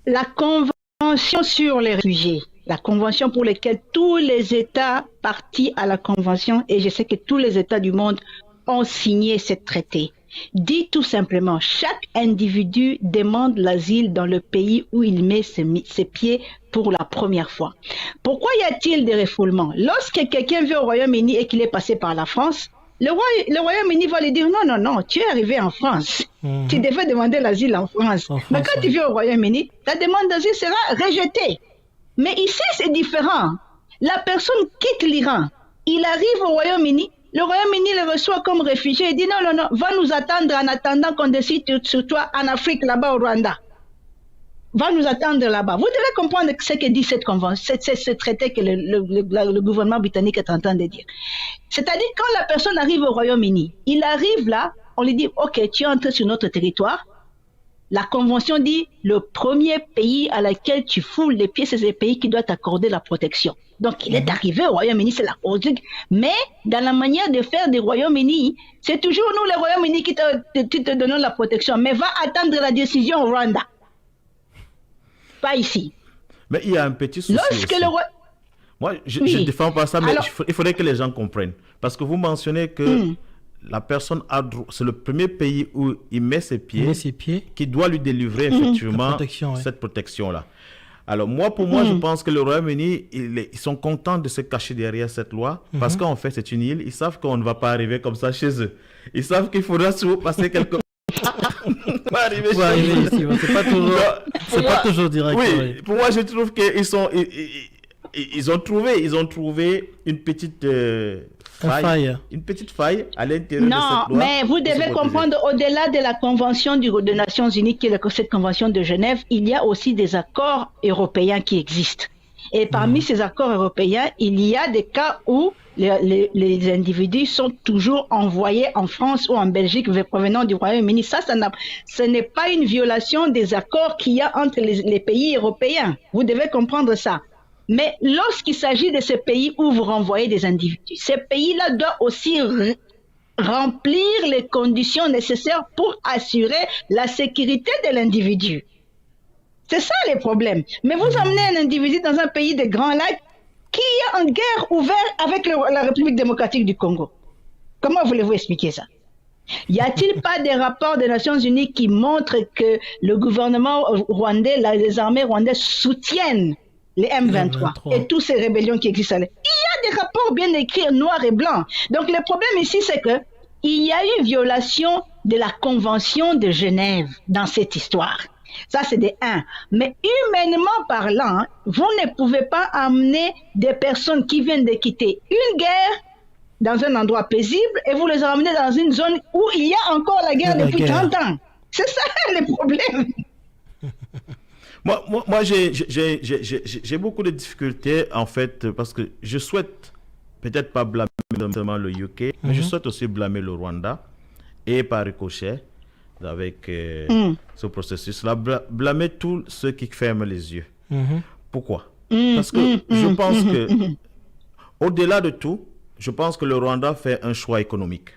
la Convention sur les réfugiés, la Convention pour laquelle tous les États partis à la Convention, et je sais que tous les États du monde ont signé ce traité, dit tout simplement, chaque individu demande l'asile dans le pays où il met ses pieds pour la première fois. Pourquoi y a-t-il des refoulements? Lorsque quelqu'un vient au Royaume-Uni et qu'il est passé par la France, le Royaume-Uni va lui dire non, tu es arrivé en France. Tu devais demander l'asile en France. Mais quand tu viens au Royaume-Uni, ta demande d'asile sera rejetée. Mais ici, c'est différent. La personne quitte l'Iran, il arrive au Royaume-Uni, le Royaume-Uni le reçoit comme réfugié et dit non, va nous attendre en attendant qu'on décide sur toi en Afrique, là-bas au Rwanda. Va nous attendre là-bas. Vous devez comprendre ce que dit cette convention, ce traité que le gouvernement britannique est en train de dire. C'est-à-dire quand la personne arrive au Royaume-Uni, il arrive là, on lui dit ok, tu es entré sur notre territoire. La convention dit le premier pays à laquelle tu foules les pieds, c'est le pays qui doit t'accorder la protection. Donc il est arrivé au Royaume-Uni, c'est la politique. Mais dans la manière de faire du Royaume-Uni, c'est toujours nous, le Royaume-Uni, qui te donnons la protection. Mais va attendre la décision au Rwanda. Pas ici. Mais il y a un petit souci. Moi, je ne défends pas ça, mais alors, il faudrait que les gens comprennent. Parce que vous mentionnez que la personne a droit, c'est le premier pays où il met ses pieds, qui doit lui délivrer effectivement cette protection-là. Alors pour moi, je pense que le Royaume-Uni, ils sont contents de se cacher derrière cette loi, parce qu'en fait, c'est une île. Ils savent qu'on ne va pas arriver comme ça chez eux. Ils savent qu'il faudra souvent passer quelque arriver ici, c'est pas toujours direct. Oui, pour moi, je trouve qu'ils ont trouvé une petite faille à l'intérieur de cette loi. Non, mais vous devez comprendre, au-delà de la Convention des Nations Unies, qui est cette Convention de Genève, il y a aussi des accords européens qui existent. Et parmi ces accords européens, il y a des cas où les individus sont toujours envoyés en France ou en Belgique provenant du Royaume-Uni. Ce n'est pas une violation des accords qu'il y a entre les pays européens. Vous devez comprendre ça. Mais lorsqu'il s'agit de ces pays où vous renvoyez des individus, ces pays-là doivent aussi remplir les conditions nécessaires pour assurer la sécurité de l'individu. C'est ça le problème. Mais vous emmenez un individu dans un pays de Grands Lacs qui est en guerre ouverte avec la République démocratique du Congo. Comment voulez-vous expliquer ça? Y a-t-il pas des rapports des Nations Unies qui montrent que le gouvernement rwandais, les armées rwandaises soutiennent les M23 et toutes ces rébellions qui existent? Il y a des rapports bien écrits noir et blanc. Donc le problème ici, c'est que il y a eu violation de la Convention de Genève dans cette histoire. Ça, c'est des 1. Mais humainement parlant, vous ne pouvez pas amener des personnes qui viennent de quitter une guerre dans un endroit paisible et vous les ramenez dans une zone où il y a encore la guerre depuis 30 ans. C'est ça le problème. Moi j'ai beaucoup de difficultés, en fait, parce que je souhaite peut-être pas blâmer seulement le UK, mais je souhaite aussi blâmer le Rwanda et par ricochet, avec ce processus-là, blâmer tous ceux qui ferment les yeux. Pourquoi? Parce que je pense que, au-delà de tout, je pense que le Rwanda fait un choix économique.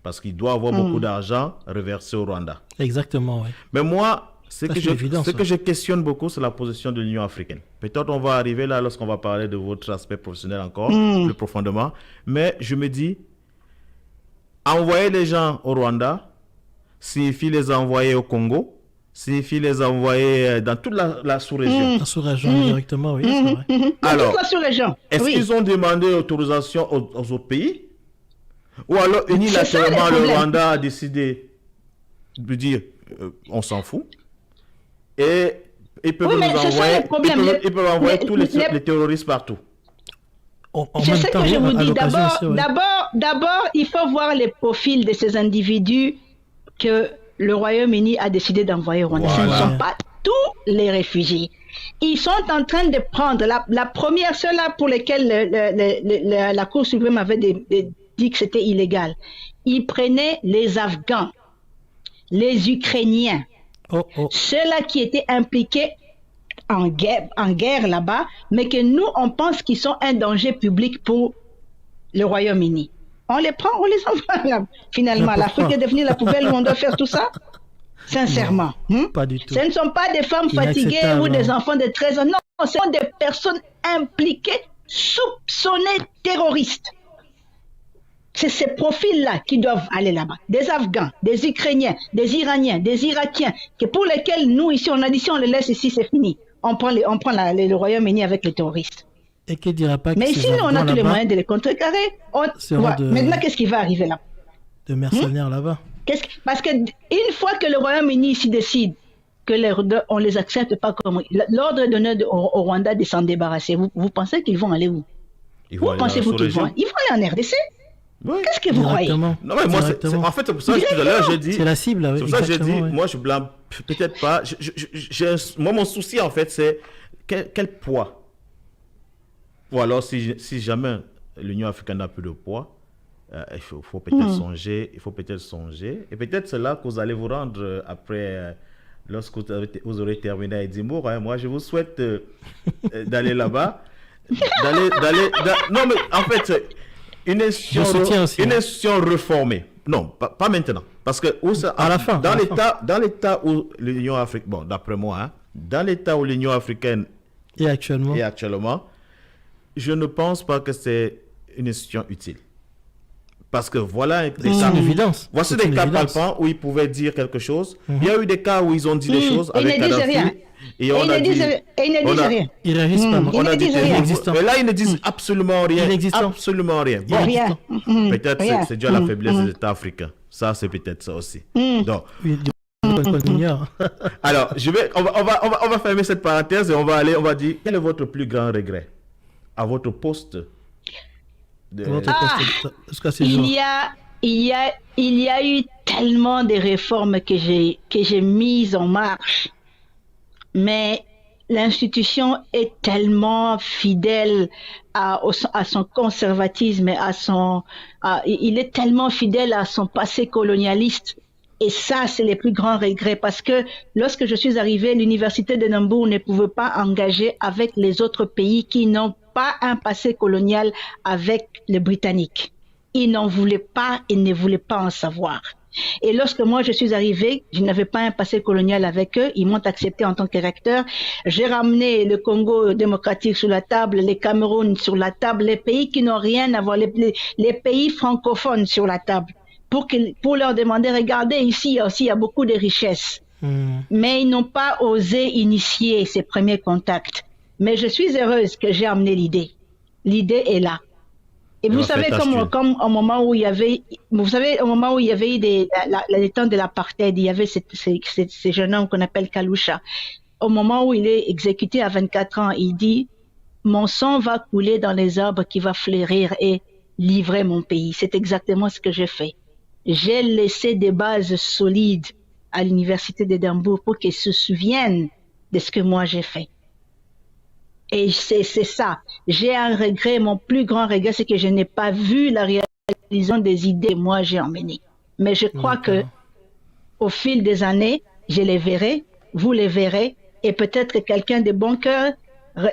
Parce qu'il doit avoir beaucoup d'argent reversé au Rwanda. Exactement, oui. Mais moi, ce que je questionne beaucoup, c'est la position de l'Union africaine. Peut-être on va arriver là lorsqu'on va parler de votre aspect professionnel encore plus profondément. Mais je me dis, envoyer les gens au Rwanda signifie les envoyer au Congo, signifie les envoyer dans toute la sous-région. La sous-région directement, oui, c'est vrai. Alors, toute la sous-région. est-ce qu'ils ont demandé autorisation aux autres pays? Ou alors unilatéralement le Rwanda a décidé de dire on s'en fout et ils peuvent nous envoyer, tous les terroristes partout. C'est ce que je vous dis. D'abord, il faut voir les profils de ces individus que le Royaume-Uni a décidé d'envoyer au Rwanda. Ce ne sont pas tous les réfugiés. Ils sont en train de prendre la première, ceux-là pour lesquels la Cour suprême avait dit que c'était illégal. Ils prenaient les Afghans, les Ukrainiens, ceux-là qui étaient impliqués en guerre là-bas, mais que nous, on pense qu'ils sont un danger public pour le Royaume-Uni. On les prend, on les envoie là. Finalement, l'Afrique est devenue la poubelle où on doit faire tout ça? Sincèrement. Pas du tout. Ce ne sont pas des femmes fatiguées ou des enfants de 13 ans. Non, ce sont des personnes impliquées, soupçonnées terroristes. C'est ces profils-là qui doivent aller là-bas. Des Afghans, des Ukrainiens, des Iraniens, des Irakiens, pour lesquels nous, ici, on a dit si on les laisse ici, c'est fini. On prend le Royaume-Uni avec les terroristes. Et qui dira pas que mais ici, on a tous les moyens de les contrecarrer. Maintenant, qu'est-ce qui va arriver là? De mercenaires là-bas. Parce qu'une fois que le Royaume-Uni ici décide que on les accepte pas comme... L'ordre est donné au Rwanda de s'en débarrasser. Vous pensez qu'ils vont aller où? Vous pensez-vous qu'ils vont? Ils vont aller en RDC. Oui. Qu'est-ce que vous croyez? Non, mais moi, en fait, c'est pour ça que tout à l'heure, j'ai dit... C'est la cible, oui. C'est pour ça que j'ai dit, moi, je blâme peut-être pas... moi, mon souci, en fait, c'est quel poids? Ou alors, si jamais l'Union africaine n'a plus de poids, il faut peut-être songer, et peut-être c'est là que vous allez vous rendre après, lorsque vous aurez terminé à Edimbourg. Moi, je vous souhaite d'aller là-bas, non, mais en fait, une institution réformée. Non, pas maintenant, parce que à la fin, dans l'état où l'Union africaine, bon, d'après moi, dans l'état où l'Union africaine est actuellement, je ne pense pas que c'est une institution utile. Parce que voilà des cas, évidence. Voici des cas palpants où ils pouvaient dire quelque chose. Il y a eu des cas où ils ont dit des choses avec Kadhafi. Et on a dit... ils ne disent rien. Ils réagissent pas. On a dit mais là, ils ne disent absolument rien. Absolument rien. Bon, peut-être c'est dû à la faiblesse des États africains. Ça, c'est peut-être ça aussi. Donc... Alors, on va fermer cette parenthèse et on va dire, quel est votre plus grand regret à votre poste il y a eu tellement de réformes que j'ai mises en marche, mais l'institution est tellement fidèle à son conservatisme et il est tellement fidèle à son passé colonialiste. Et ça, c'est les plus grands regrets, parce que lorsque je suis arrivée, l'université de Nambour ne pouvait pas engager avec les autres pays qui n'ont pas un passé colonial avec les Britanniques. Ils n'en voulaient pas, ils ne voulaient pas en savoir. Et lorsque moi je suis arrivée, je n'avais pas un passé colonial avec eux, ils m'ont accepté en tant que recteur. J'ai ramené le Congo démocratique sur la table, les Cameroun sur la table, les pays qui n'ont rien à voir, les pays francophones sur la table, pour leur demander, regardez ici aussi, il y a beaucoup de richesses. Mais ils n'ont pas osé initier ces premiers contacts. Mais je suis heureuse que j'ai amené l'idée. L'idée est là. Et vous savez, comme au moment où il y avait, eu les temps de l'apartheid, il y avait ce jeune homme qu'on appelle Kalusha. Au moment où il est exécuté à 24 ans, il dit, mon sang va couler dans les arbres qui va fleurir et livrer mon pays. C'est exactement ce que j'ai fait. J'ai laissé des bases solides à l'université d'Édimbourg pour qu'ils se souviennent de ce que moi j'ai fait. Et c'est ça. J'ai un regret, mon plus grand regret, c'est que je n'ai pas vu la réalisation des idées que moi j'ai emmenées. Mais je crois que au fil des années, je les verrai, vous les verrez, et peut-être que quelqu'un de bon cœur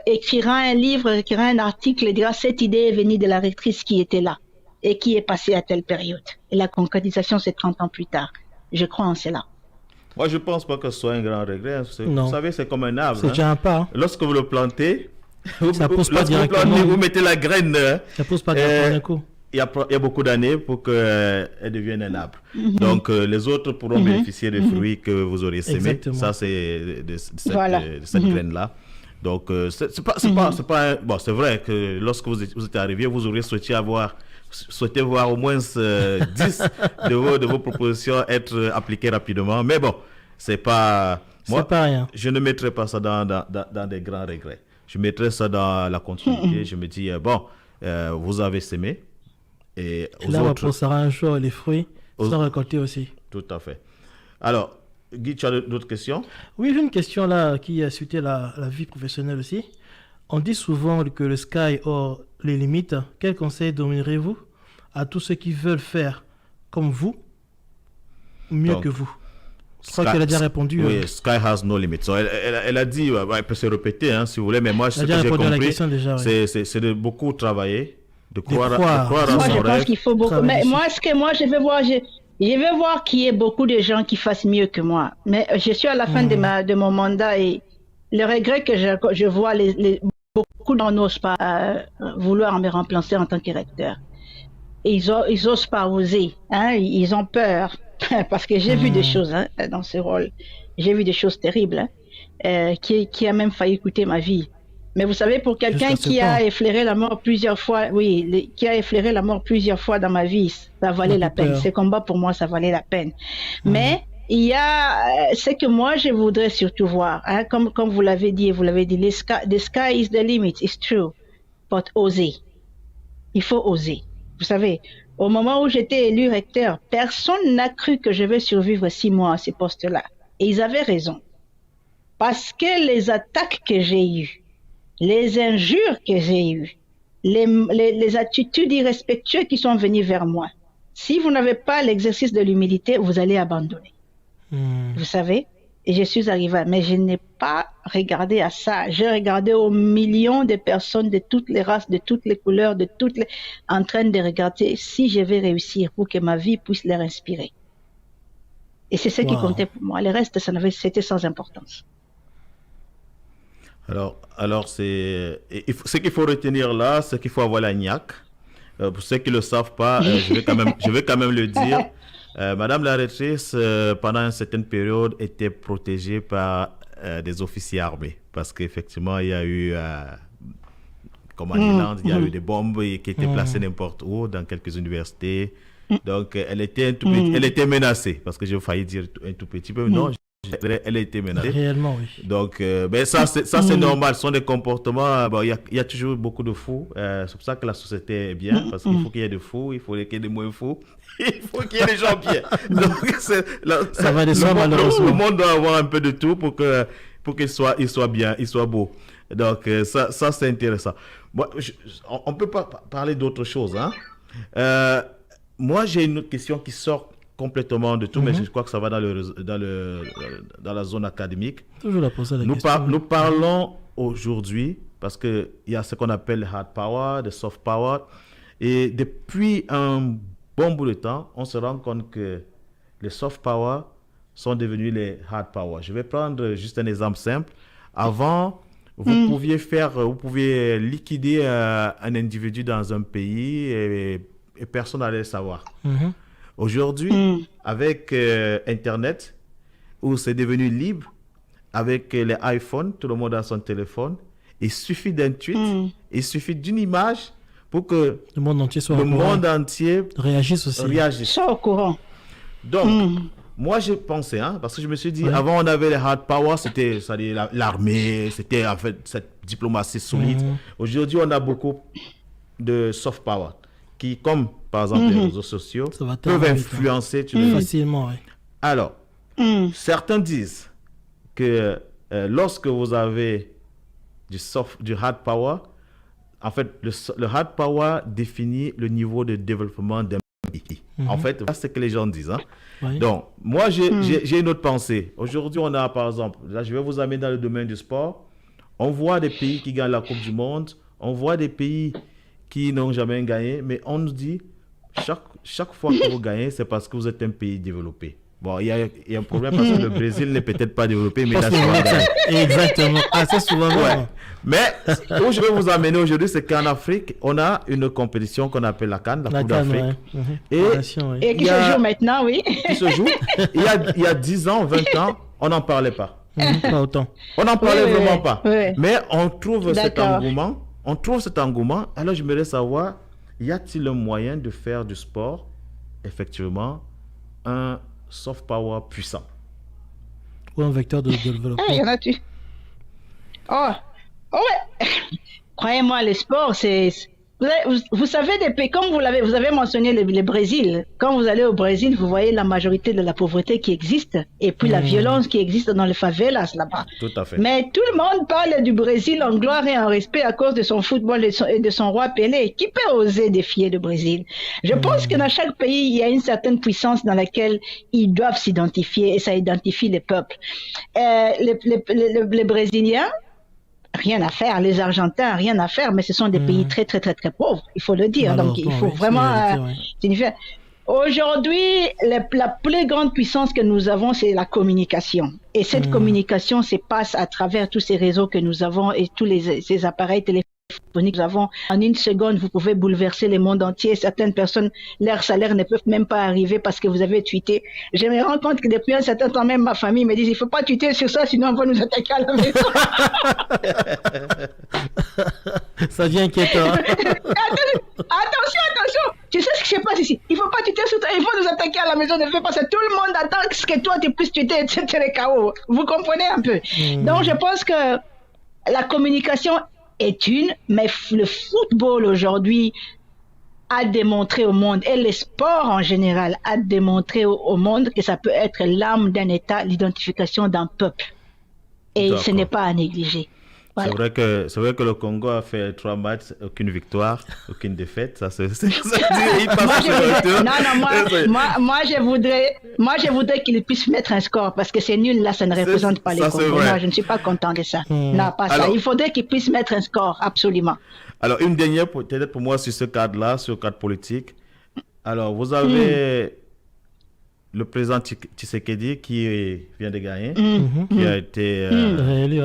écrira un livre, écrira un article et dira cette idée est venue de la rectrice qui était là et qui est passée à telle période. Et la concrétisation, c'est 30 ans plus tard. Je crois en cela. Moi, je ne pense pas que ce soit un grand regret. Vous savez, c'est comme un arbre. C'est déjà un pas. Hein. Lorsque vous le plantez, ça pousse pas directement. Vous mettez la graine. Ça pousse pas directement d'un coup. Il y a beaucoup d'années pour qu'elle devienne un arbre. Donc, les autres pourront bénéficier des fruits que vous aurez semés. Exactement. Ça, c'est de cette graine-là. Donc, c'est vrai que lorsque vous êtes arrivé, vous auriez souhaité voir au moins 10 de vos propositions être appliquées rapidement. Mais bon, c'est pas rien. Je ne mettrai pas ça dans des grands regrets. Je mettrai ça dans la continuité. Je me dis, vous avez semé. Et là, on poussera un jour les fruits sont récoltés aussi. Tout à fait. Alors, Guy, tu as d'autres questions? Oui, j'ai une question là qui a suscité la vie professionnelle aussi. On dit souvent que le sky a les limites. Quel conseil donnerez-vous à tous ceux qui veulent faire comme vous, mieux que vous? Je crois qu'elle a déjà répondu. Oui, sky has no limits. So, elle a dit, elle peut se répéter si vous voulez, mais moi, ce que j'ai compris, c'est de beaucoup travailler, de croire en moi, son je rêve. pense qu'il faut beaucoup. Mais moi, je veux voir, je veux voir qu'il y ait beaucoup de gens qui fassent mieux que moi. Mais je suis à la fin de mon mandat et le regret que je vois, beaucoup d'entre n'osent pas vouloir me remplacer en tant que recteur. Et ils osent pas oser, ils ont peur. Parce que j'ai vu des choses dans ce rôle. J'ai vu des choses terribles qui a même failli coûter ma vie. Mais vous savez, pour quelqu'un qui a effleuré la mort plusieurs fois, qui a effleuré la mort plusieurs fois dans ma vie, ça valait la peine. Ces combats, pour moi, ça valait la peine. Mais il y a ce que moi, je voudrais surtout voir. Comme vous l'avez dit, the sky is the limit, it's true. But oser. Il faut oser. Vous savez, au moment où j'étais élu recteur, personne n'a cru que je vais survivre 6 mois à ce poste-là. Et ils avaient raison. Parce que les attaques que j'ai eues, les injures que j'ai eues, les attitudes irrespectueuses qui sont venues vers moi, si vous n'avez pas l'exercice de l'humilité, vous allez abandonner. Vous savez? Et je suis arrivée, mais je n'ai pas regardé à ça. J'ai regardé aux millions de personnes de toutes les races, de toutes les couleurs, en train de regarder si je vais réussir pour que ma vie puisse leur inspirer. Et c'est ce qui comptait pour moi. Le reste, c'était sans importance. Alors ce qu'il faut retenir là, c'est qu'il faut avoir la niaque. Pour ceux qui ne le savent pas, je vais quand même le dire. Madame la rectrice, pendant une certaine période, était protégée par des officiers armés. Parce qu'effectivement, il y a eu, comme en Irlande, il y a eu des bombes qui étaient placées n'importe où, dans quelques universités. Donc, elle était menacée. Parce que j'ai failli dire un tout petit peu. Non, elle a été menacée. Réellement, oui. Donc, ça c'est normal. Ce sont des comportements. Il y a toujours beaucoup de fous. C'est pour ça que la société est bien. Parce qu'il faut qu'il y ait des fous, il faut qu'il y ait des moins fous. Il faut qu'il y ait des gens bien. Donc, ça va descendre malheureusement. Le monde doit avoir un peu de tout pour qu'il soit bien, il soit beau. Donc, ça c'est intéressant. On peut pas parler d'autre chose. Moi, j'ai une autre question qui sort complètement de tout, mais je crois que ça va dans la zone académique. Toujours la poser la question. Nous parlons aujourd'hui, parce qu'il y a ce qu'on appelle le hard power, le soft power, et depuis un bon bout de temps, on se rend compte que les soft power sont devenus les hard power. Je vais prendre juste un exemple simple. Avant, vous pouviez liquider un individu dans un pays et personne n'allait le savoir. Aujourd'hui, avec Internet, où c'est devenu libre, avec les iPhones, tout le monde a son téléphone, il suffit d'un tweet, il suffit d'une image pour que le monde entier réagisse aussi. Soit au courant. Donc, moi, je pensais, parce que je me suis dit, avant, on avait les hard power, c'était l'armée, c'était en fait cette diplomatie solide. Aujourd'hui, on a beaucoup de soft power qui, comme par exemple les réseaux sociaux, peuvent influencer facilement. Oui. Alors, certains disent que lorsque vous avez du hard power. En fait, le hard power définit le niveau de développement d'un pays. En fait, voilà ce que les gens disent. Hein. Oui. Donc, moi, j'ai une autre pensée. Aujourd'hui, on a, par exemple, là, je vais vous amener dans le domaine du sport. On voit des pays qui gagnent la Coupe du Monde. On voit des pays qui n'ont jamais gagné. Mais on nous dit, chaque fois que vous gagnez, c'est parce que vous êtes un pays développé. Bon, il y a un problème parce que le Brésil n'est peut-être pas développé, mais il a souvent gagné. Exactement. Ah, c'est souvent vrai. Ouais. Mais où je vais vous amener aujourd'hui, c'est qu'en Afrique, on a une compétition qu'on appelle la CAN, la Coupe d'Afrique. Ouais. Et qui se joue maintenant, oui. Qui se joue. Il y a 10 ans, 20 ans, on n'en parlait pas. Pas autant. On n'en parlait vraiment pas. Oui. Mais on trouve cet D'accord. engouement. On trouve cet engouement. Alors, j'aimerais savoir, y a-t-il un moyen de faire du sport, effectivement, un soft power puissant? Ou un vecteur de développement. Ah, il y en a-tu? Oh, ouais. Croyez-moi, le sport, c'est... Vous savez, des pays, comme vous avez mentionné le Brésil. Quand vous allez au Brésil, vous voyez la majorité de la pauvreté qui existe et puis la violence qui existe dans les favelas là-bas. Tout à fait. Mais tout le monde parle du Brésil en gloire et en respect à cause de son football et de son roi Pelé. Qui peut oser défier le Brésil? Je pense que dans chaque pays, il y a une certaine puissance dans laquelle ils doivent s'identifier et ça identifie les peuples. Les Brésiliens, rien à faire, les Argentins, rien à faire, mais ce sont des pays très, très, très, très pauvres, il faut le dire. Donc, il faut vraiment signifier. Aujourd'hui, la plus grande puissance que nous avons, c'est la communication. Et cette communication se passe à travers tous ces réseaux que nous avons et tous ces appareils téléphoniques que nous avons. En une seconde, vous pouvez bouleverser le monde entier. Certaines personnes, leur salaire ne peuvent même pas arriver parce que vous avez tweeté. Je me rends compte que depuis un certain temps, même ma famille me dit, il ne faut pas tweeter sur ça, sinon on va nous attaquer à la maison. Ça devient inquiétant. Attention. Tu sais ce qui se passe ici. Il ne faut pas tweeter sur ça. Il faut nous attaquer à la maison. Ne fais pas ça. Tout le monde attend que toi, tu puisses tweeter, etc. Vous comprenez un peu. Donc, je pense que la communication est mais le football aujourd'hui a démontré au monde, et le sport en général a démontré au monde que ça peut être l'âme d'un État, l'identification d'un peuple. Et ce n'est pas à négliger. Voilà. C'est vrai que le Congo a fait 3 matchs, aucune victoire, aucune défaite. Moi, je voudrais qu'il puisse mettre un score parce que c'est nul là, ça ne représente pas les Congos. Moi, je ne suis pas content de ça. Non, pas ça. Il faudrait qu'il puisse mettre un score, absolument. Alors, une dernière peut-être pour moi sur ce cadre-là, sur le cadre politique. Alors, vous avez le président Tshisekedi qui vient de gagner, qui a été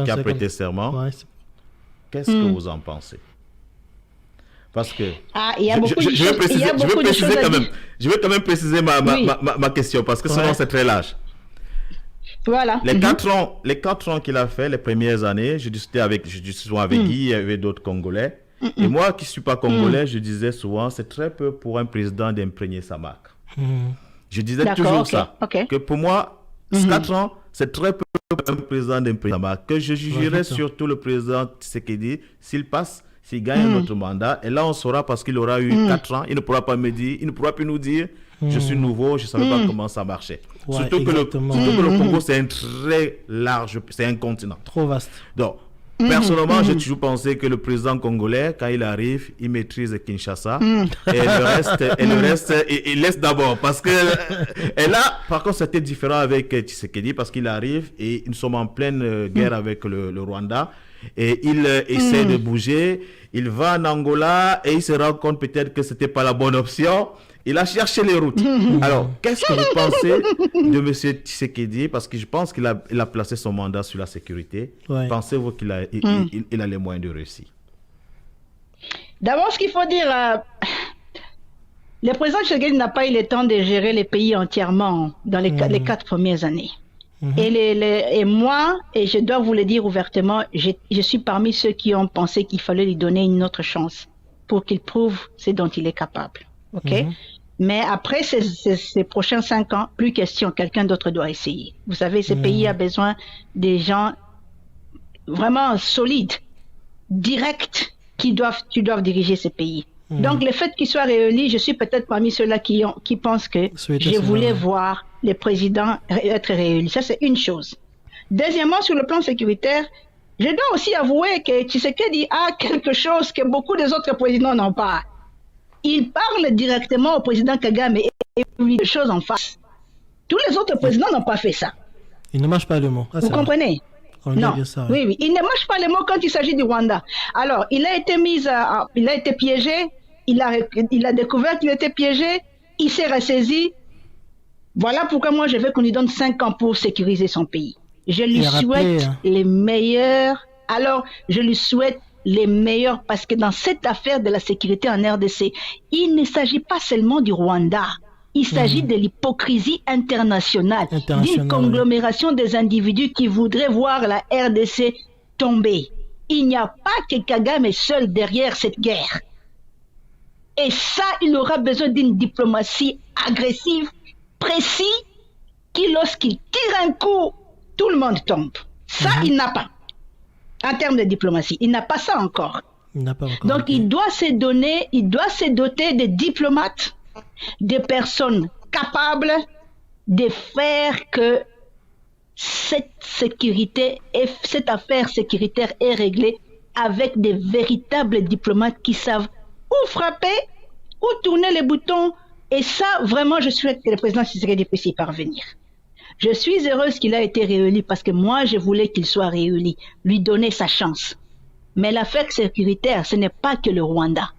qui a prêté serment. Ouais, qu'est-ce que vous en pensez? Parce que il y a beaucoup de choses. Je vais quand même préciser ma question parce que sinon c'est très large. Voilà. Les 4 ans qu'il a fait, les premières années, je discutais avec Guy, il y avait d'autres Congolais. Et moi qui ne suis pas Congolais, je disais souvent, c'est très peu pour un président d'imprégner sa marque. Je disais toujours ça, que pour moi, 4 ans, c'est très peu pour un président d'imprégner sa marque. Que je jugerais surtout le président Tshisekedi, s'il passe, s'il gagne un autre mandat, et là on saura parce qu'il aura eu 4 ans, il ne pourra pas me dire, il ne pourra plus nous dire, je suis nouveau, je ne savais pas comment ça marchait. Ouais, surtout que le Congo, c'est un très large, c'est un continent. Trop vaste. Donc, personnellement, j'ai toujours pensé que le président congolais, quand il arrive, il maîtrise Kinshasa. Et le reste, il laisse d'abord. Parce que, et là, par contre, c'était différent avec Tshisekedi parce qu'il arrive et nous sommes en pleine guerre avec le Rwanda. Et il essaie de bouger. Il va en Angola et il se rend compte peut-être que c'était pas la bonne option. Il a cherché les routes. Alors, qu'est-ce que vous pensez de M. Tshisekedi? Parce que je pense qu'il a placé son mandat sur la sécurité. Ouais. Pensez-vous qu'il a les moyens de réussir? D'abord, ce qu'il faut dire, le président Tshisekedi n'a pas eu le temps de gérer les pays entièrement dans les 4 premières années. Et moi, et je dois vous le dire ouvertement, je suis parmi ceux qui ont pensé qu'il fallait lui donner une autre chance pour qu'il prouve ce dont il est capable. OK? Mais après ces prochains 5 ans, plus question, quelqu'un d'autre doit essayer. Vous savez, ce pays a besoin des gens vraiment solides, directs, qui doivent diriger ce pays. Donc, le fait qu'il soit réélu, je suis peut-être parmi ceux-là qui pensent que je voulais voir le président être réélu. Ça, c'est une chose. Deuxièmement, sur le plan sécuritaire, je dois aussi avouer que Tshisekedi a quelque chose que beaucoup des autres présidents n'ont pas. Il parle directement au président Kagame et lui des choses en face. Tous les autres présidents n'ont pas fait ça. Il ne mâche pas le mot. Vous comprenez? Non. Ça, oui, il ne mâche pas les mots quand il s'agit du Rwanda. Alors, il a été piégé, il a découvert qu'il était piégé, il s'est ressaisi. Voilà pourquoi moi je veux qu'on lui donne 5 ans pour sécuriser son pays. Je lui souhaite les meilleurs. Alors, je lui souhaite les meilleurs parce que dans cette affaire de la sécurité en RDC, il ne s'agit pas seulement du Rwanda. Il s'agit de l'hypocrisie internationale, d'une conglomération des individus qui voudraient voir la RDC tomber. Il n'y a pas que Kagame seul derrière cette guerre. Et ça, il aura besoin d'une diplomatie agressive, précise, qui lorsqu'il tire un coup, tout le monde tombe. Ça, il n'a pas. En termes de diplomatie, il n'a pas ça encore. Donc, il doit se doter de diplomates, de personnes capables de faire que cette sécurité et cette affaire sécuritaire est réglée avec des véritables diplomates qui savent où frapper, où tourner les boutons. Et ça, vraiment, je souhaite que le président Tshisekedi puisse y parvenir. Je suis heureuse qu'il a été réélu parce que moi, je voulais qu'il soit réélu, lui donner sa chance. Mais l'affaire sécuritaire, ce n'est pas que le Rwanda.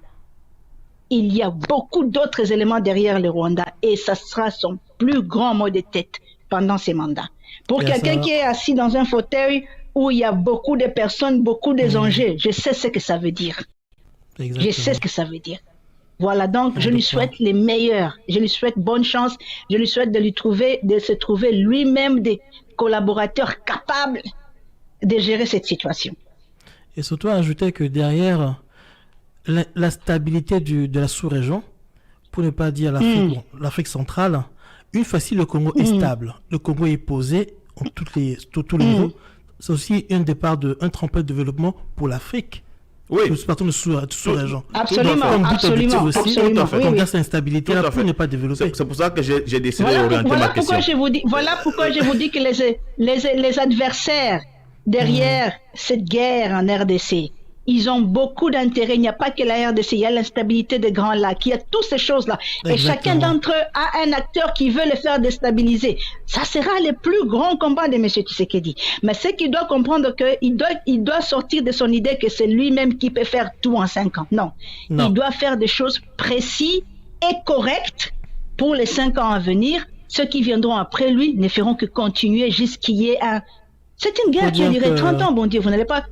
Il y a beaucoup d'autres éléments derrière le Rwanda et ça sera son plus grand mot de tête pendant ses mandats. Pour quelqu'un qui est assis dans un fauteuil où il y a beaucoup de personnes, beaucoup d'enjeux, je sais ce que ça veut dire. Exactement. Je sais ce que ça veut dire. Voilà, donc je lui souhaite les meilleurs. Je lui souhaite bonne chance. Je lui souhaite de se trouver lui-même des collaborateurs capables de gérer cette situation. Et surtout ajouter que derrière la stabilité de la sous-région, pour ne pas dire l'Afrique centrale, une fois si le Congo est stable, le Congo est posé en tous les niveaux, c'est aussi un tremplin de développement pour l'Afrique. Oui. Partout de sous-région. Absolument, absolument. On garde cette instabilité là pour ne pas développer. C'est pour ça que j'ai décidé d'orienter ma question. Voilà pourquoi je vous dis que les adversaires derrière cette guerre en RDC, ils ont beaucoup d'intérêt. Il n'y a pas que la RDC, il y a l'instabilité des Grands Lacs, il y a toutes ces choses-là. Exactement. Et chacun d'entre eux a un acteur qui veut le faire déstabiliser. Ça sera le plus grand combat de M. Tshisekedi. Mais ce qu'il doit comprendre, il doit sortir de son idée que c'est lui-même qui peut faire tout en 5 ans. Non. Il doit faire des choses précises et correctes pour les 5 ans à venir. Ceux qui viendront après lui ne feront que continuer jusqu'il y ait un... C'est une guerre qui a duré 30 ans, bon Dieu. Vous n'allez pas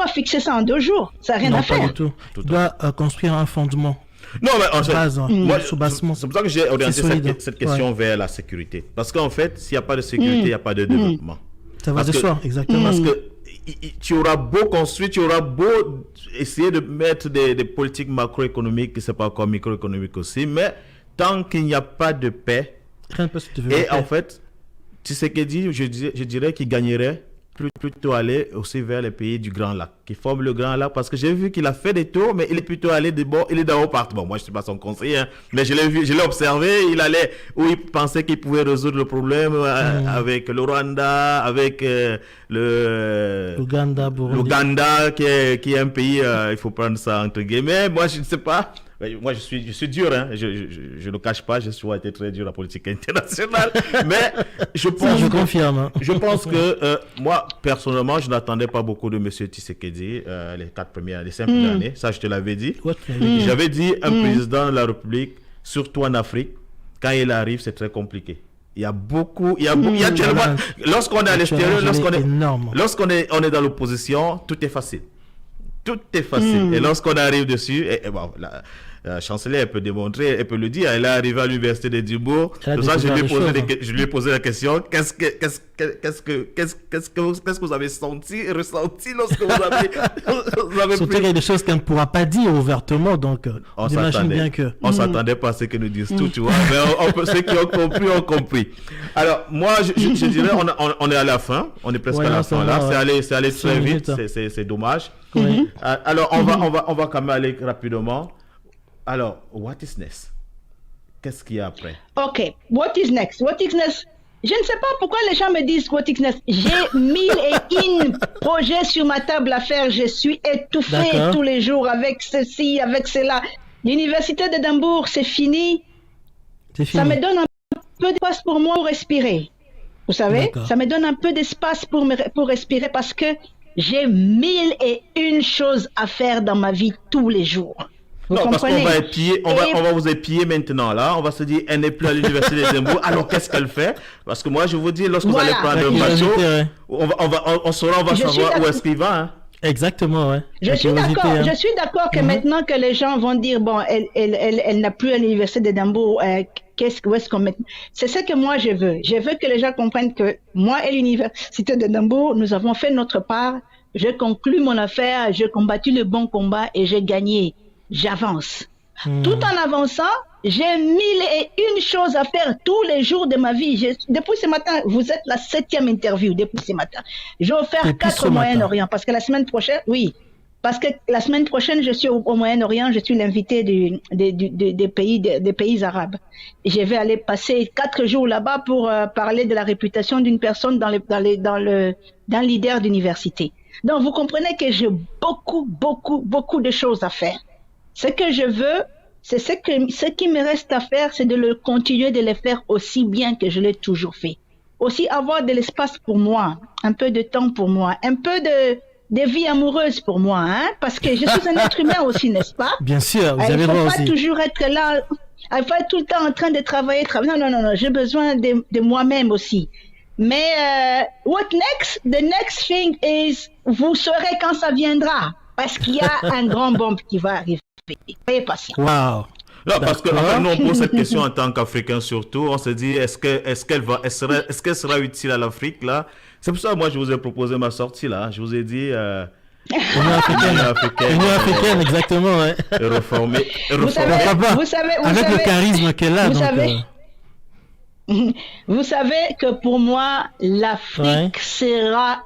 fixer ça en 2 jours. Ça n'a rien à faire. Pas du tout. Il doit construire un fondement. Non, mais en fait, moi, c'est pour ça que j'ai orienté cette question vers la sécurité. Parce qu'en fait, s'il n'y a pas de sécurité, il n'y a pas de développement. Ça va de soi, exactement. Parce que tu auras beau construire, tu auras beau essayer de mettre des politiques macroéconomiques, c'est pas encore microéconomiques aussi, mais tant qu'il n'y a pas de paix, rien ne peut se développer. Et en fait, Tshisekedi, je dirais qu'il gagnerait plutôt aller aussi vers les pays du Grand Lac, qui forment le Grand Lac, parce que j'ai vu qu'il a fait des tours, mais il est plutôt allé il est d'en haut partout. Bon, moi je ne suis pas son conseiller, hein, mais je l'ai observé, il allait où il pensait qu'il pouvait résoudre le problème avec le Rwanda, avec l'Ouganda, qui est un pays, il faut prendre ça entre guillemets. Moi je ne sais pas. Moi, je suis dur, hein. Je ne cache pas, j'ai souvent été très dur à la politique internationale, mais je pense que moi, personnellement, je n'attendais pas beaucoup de M. Tshisekedi les 5 années, ça je te l'avais dit. J'avais dit un président de la République, surtout en Afrique, quand il arrive, c'est très compliqué. Il y a tellement... Lorsqu'on est à l'extérieur, lorsqu'on est dans l'opposition, tout est facile. Tout est facile. Et lorsqu'on arrive dessus, la chancelière, elle peut démontrer, elle peut le dire. Elle est arrivée à l'université d'Édimbourg. Pour ça, je lui ai posé la question, qu'est-ce que vous avez ressenti lorsque vous avez surtout qu'il y a des choses qu'elle ne pourra pas dire ouvertement, donc on imagine bien que... On ne s'attendait pas à ce que nous disent tout, tu vois. Mais ceux qui ont compris, ont compris. Alors, moi, je dirais, on est à la fin. On est presque à la fin là. C'est allé très vite. C'est dommage. Alors, on va quand même aller rapidement. Alors, what is next? Qu'est-ce qu'il y a après? OK. What is next? Je ne sais pas pourquoi les gens me disent What is next. J'ai 1001 projets sur ma table à faire. Je suis étouffée tous les jours avec ceci, avec cela. L'université d'Édimbourg, c'est fini. Ça me donne un peu d'espace pour moi pour respirer. Vous savez, ça me donne un peu d'espace pour respirer parce que j'ai 1001 choses à faire dans ma vie tous les jours. Vous non, comprenez? parce qu'on va vous épier maintenant là. On va se dire, elle n'est plus à l'université d'Édimbourg. Alors qu'est-ce qu'elle fait? Parce que moi, je vous dis, lorsque vous allez prendre un bateau, on va savoir où est-ce qu'il va. Hein. Exactement, ouais. Je suis d'accord que maintenant que les gens vont dire, bon, elle n'a plus à l'université d'Édimbourg, où est-ce qu'on met? C'est ce que moi je veux. Je veux que les gens comprennent que moi et l'université d'Édimbourg, nous avons fait notre part. J'ai conclu mon affaire, j'ai combattu le bon combat et j'ai gagné. J'avance. Tout en avançant, j'ai 1001 choses à faire tous les jours de ma vie. Depuis ce matin, vous êtes la 7e interview depuis ce matin. Je vais faire 4 au Moyen-Orient parce que la semaine prochaine, je suis au Moyen-Orient, je suis l'invité des pays arabes. Et je vais aller passer 4 jours là-bas pour parler de la réputation d'une personne d'un leader d'université. Donc, vous comprenez que j'ai beaucoup de choses à faire. Ce que je veux, c'est ce qui me reste à faire, c'est de continuer de le faire aussi bien que je l'ai toujours fait. Aussi avoir de l'espace pour moi, un peu de temps pour moi, un peu de vie amoureuse pour moi, hein, parce que je suis un être humain aussi, n'est-ce pas? Bien sûr, vous avez droit aussi. Il ne faut pas toujours être là, il faut être tout le temps en train de travailler. Non, j'ai besoin de moi-même aussi. Mais what next? The next thing is, vous saurez quand ça viendra, parce qu'il y a un grand bombe qui va arriver. Soyez patient. Wow. Non, parce que nous on pose cette question en tant qu'Africains surtout. On se dit est-ce qu'elle sera utile à l'Afrique là? C'est pour ça que moi je vous ai proposé ma sortie là. Je vous ai dit Union africaine, exactement, ouais. Reformer. Vous savez, avec le charisme qu'elle a. Vous savez que pour moi, l'Afrique sera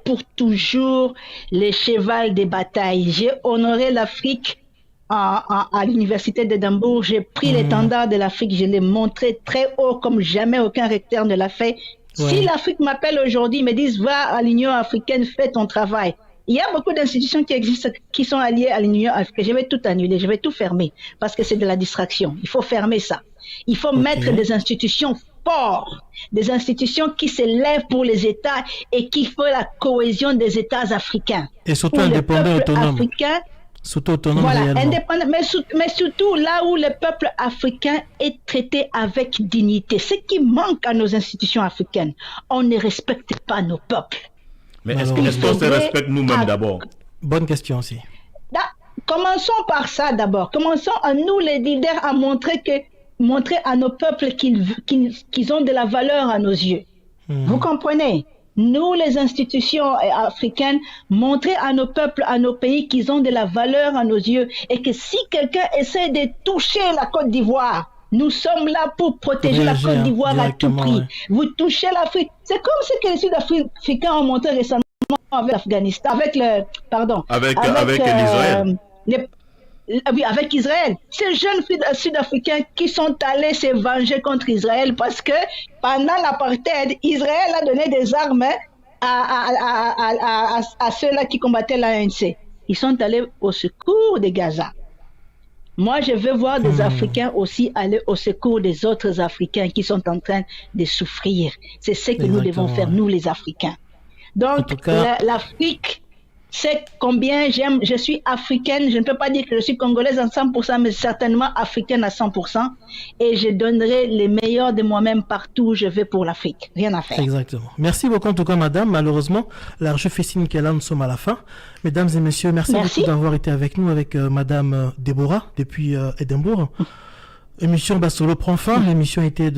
pour toujours le cheval des batailles. J'ai honoré l'Afrique à l'université d'Édimbourg. J'ai pris l'étendard de l'Afrique, je l'ai montré très haut comme jamais aucun recteur ne l'a fait. Si l'Afrique m'appelle aujourd'hui, me disent va à l'Union africaine, fais ton travail. Il y a beaucoup d'institutions qui existent, qui sont alliées à l'Union africaine. Je vais tout annuler, je vais tout fermer parce que c'est de la distraction. Il faut fermer ça. Il faut mettre des institutions fortes, des institutions qui se lèvent pour les États et qui font la cohésion des États africains. Et surtout indépendants, autonomes. Surtout autonome. Voilà, indépendant, mais surtout là où le peuple africain est traité avec dignité. Ce qui manque à nos institutions africaines, on ne respecte pas nos peuples. Mais est-ce qu'on se respecte nous-mêmes d'abord? Bonne question aussi. Commençons par ça d'abord. Commençons à nous les leaders à montrer à nos peuples qu'ils ont de la valeur à nos yeux. Vous comprenez? Nous, les institutions africaines, montrer à nos peuples, à nos pays qu'ils ont de la valeur à nos yeux et que si quelqu'un essaie de toucher la Côte d'Ivoire, nous sommes là pour protéger la Côte d'Ivoire à tout prix. Ouais. Vous touchez l'Afrique. C'est comme ce que les Sud-Africains ont montré récemment avec l'Afghanistan, avec l'Israël. Oui, avec Israël. Ces jeunes Sud-Africains qui sont allés se venger contre Israël parce que pendant l'apartheid, Israël a donné des armes à ceux-là qui combattaient l'ANC. Ils sont allés au secours de Gaza. Moi, je veux voir des Africains aussi aller au secours des autres Africains qui sont en train de souffrir. C'est ce que nous devons faire, nous les Africains. Donc, l'Afrique, c'est combien j'aime, je suis africaine, je ne peux pas dire que je suis congolaise à 100%, mais certainement africaine à 100%, et je donnerai les meilleurs de moi-même partout où je vais pour l'Afrique. Rien à faire. Exactement. Merci beaucoup en tout cas, madame. Malheureusement, la revue fait signe qu'elle nous sommes à la fin. Mesdames et messieurs, merci beaucoup d'avoir été avec nous, avec madame Déborah, depuis Édimbourg. Émission Bassolo prend fin. L'émission était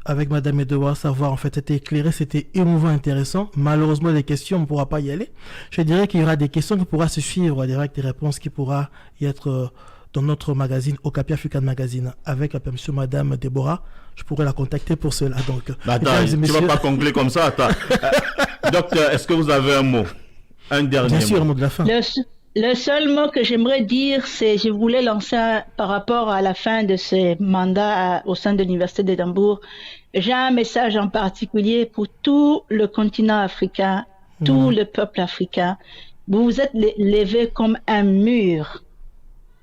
avec Madame Edouard Savoir, en fait, c'était éclairé, c'était émouvant, intéressant. Malheureusement, les questions, on ne pourra pas y aller. Je dirais qu'il y aura des questions qui pourront se suivre, des réponses qui pourront y être dans notre magazine, Okapi African Magazine, avec monsieur Madame Déborah. Je pourrais la contacter pour cela. Donc, attends, tu ne vas pas conclure comme ça, attends. Docteur, est-ce que vous avez un mot? Un dernier mot. Bien sûr, mot de la fin. Le seul mot que j'aimerais dire, c'est je voulais lancer par rapport à la fin de ce mandat au sein de l'Université d'Édimbourg. J'ai un message en particulier pour tout le continent africain, tout le peuple africain. Vous vous êtes levé comme un mur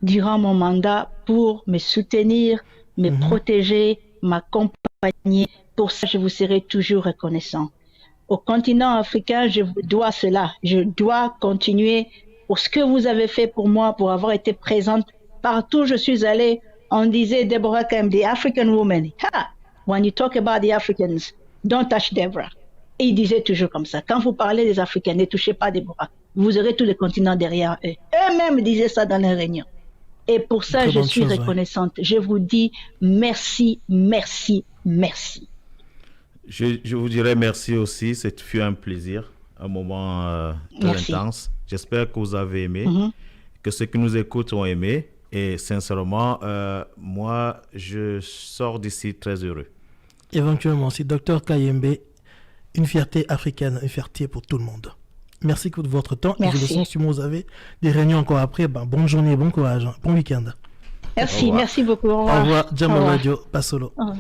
durant mon mandat pour me soutenir, me protéger, m'accompagner. Pour ça, je vous serai toujours reconnaissant. Au continent africain, je vous dois cela. Je dois continuer pour ce que vous avez fait pour moi, pour avoir été présente partout où je suis allée. On disait, Deborah Kemp, the African woman. Ha! When you talk about the Africans, don't touch Deborah. Et il disait toujours comme ça. Quand vous parlez des Africains, ne touchez pas Deborah. Vous aurez tout le continent derrière eux. Eux-mêmes disaient ça dans les réunions. Et pour ça, je suis reconnaissante. Je vous dis merci, merci, merci. Je vous dirais merci aussi. Ce fut un plaisir, un moment très intense. J'espère que vous avez aimé, que ceux qui nous écoutent ont aimé. Et sincèrement, moi, je sors d'ici très heureux. Éventuellement, si Dr Kayembe, une fierté africaine, une fierté pour tout le monde. Merci pour votre temps. Merci. Et je le sens, si vous avez des réunions encore après, bonne journée, bon courage, bon week-end. Merci, merci beaucoup. Au revoir. Au revoir, Jambo Radio, pas solo. Au revoir.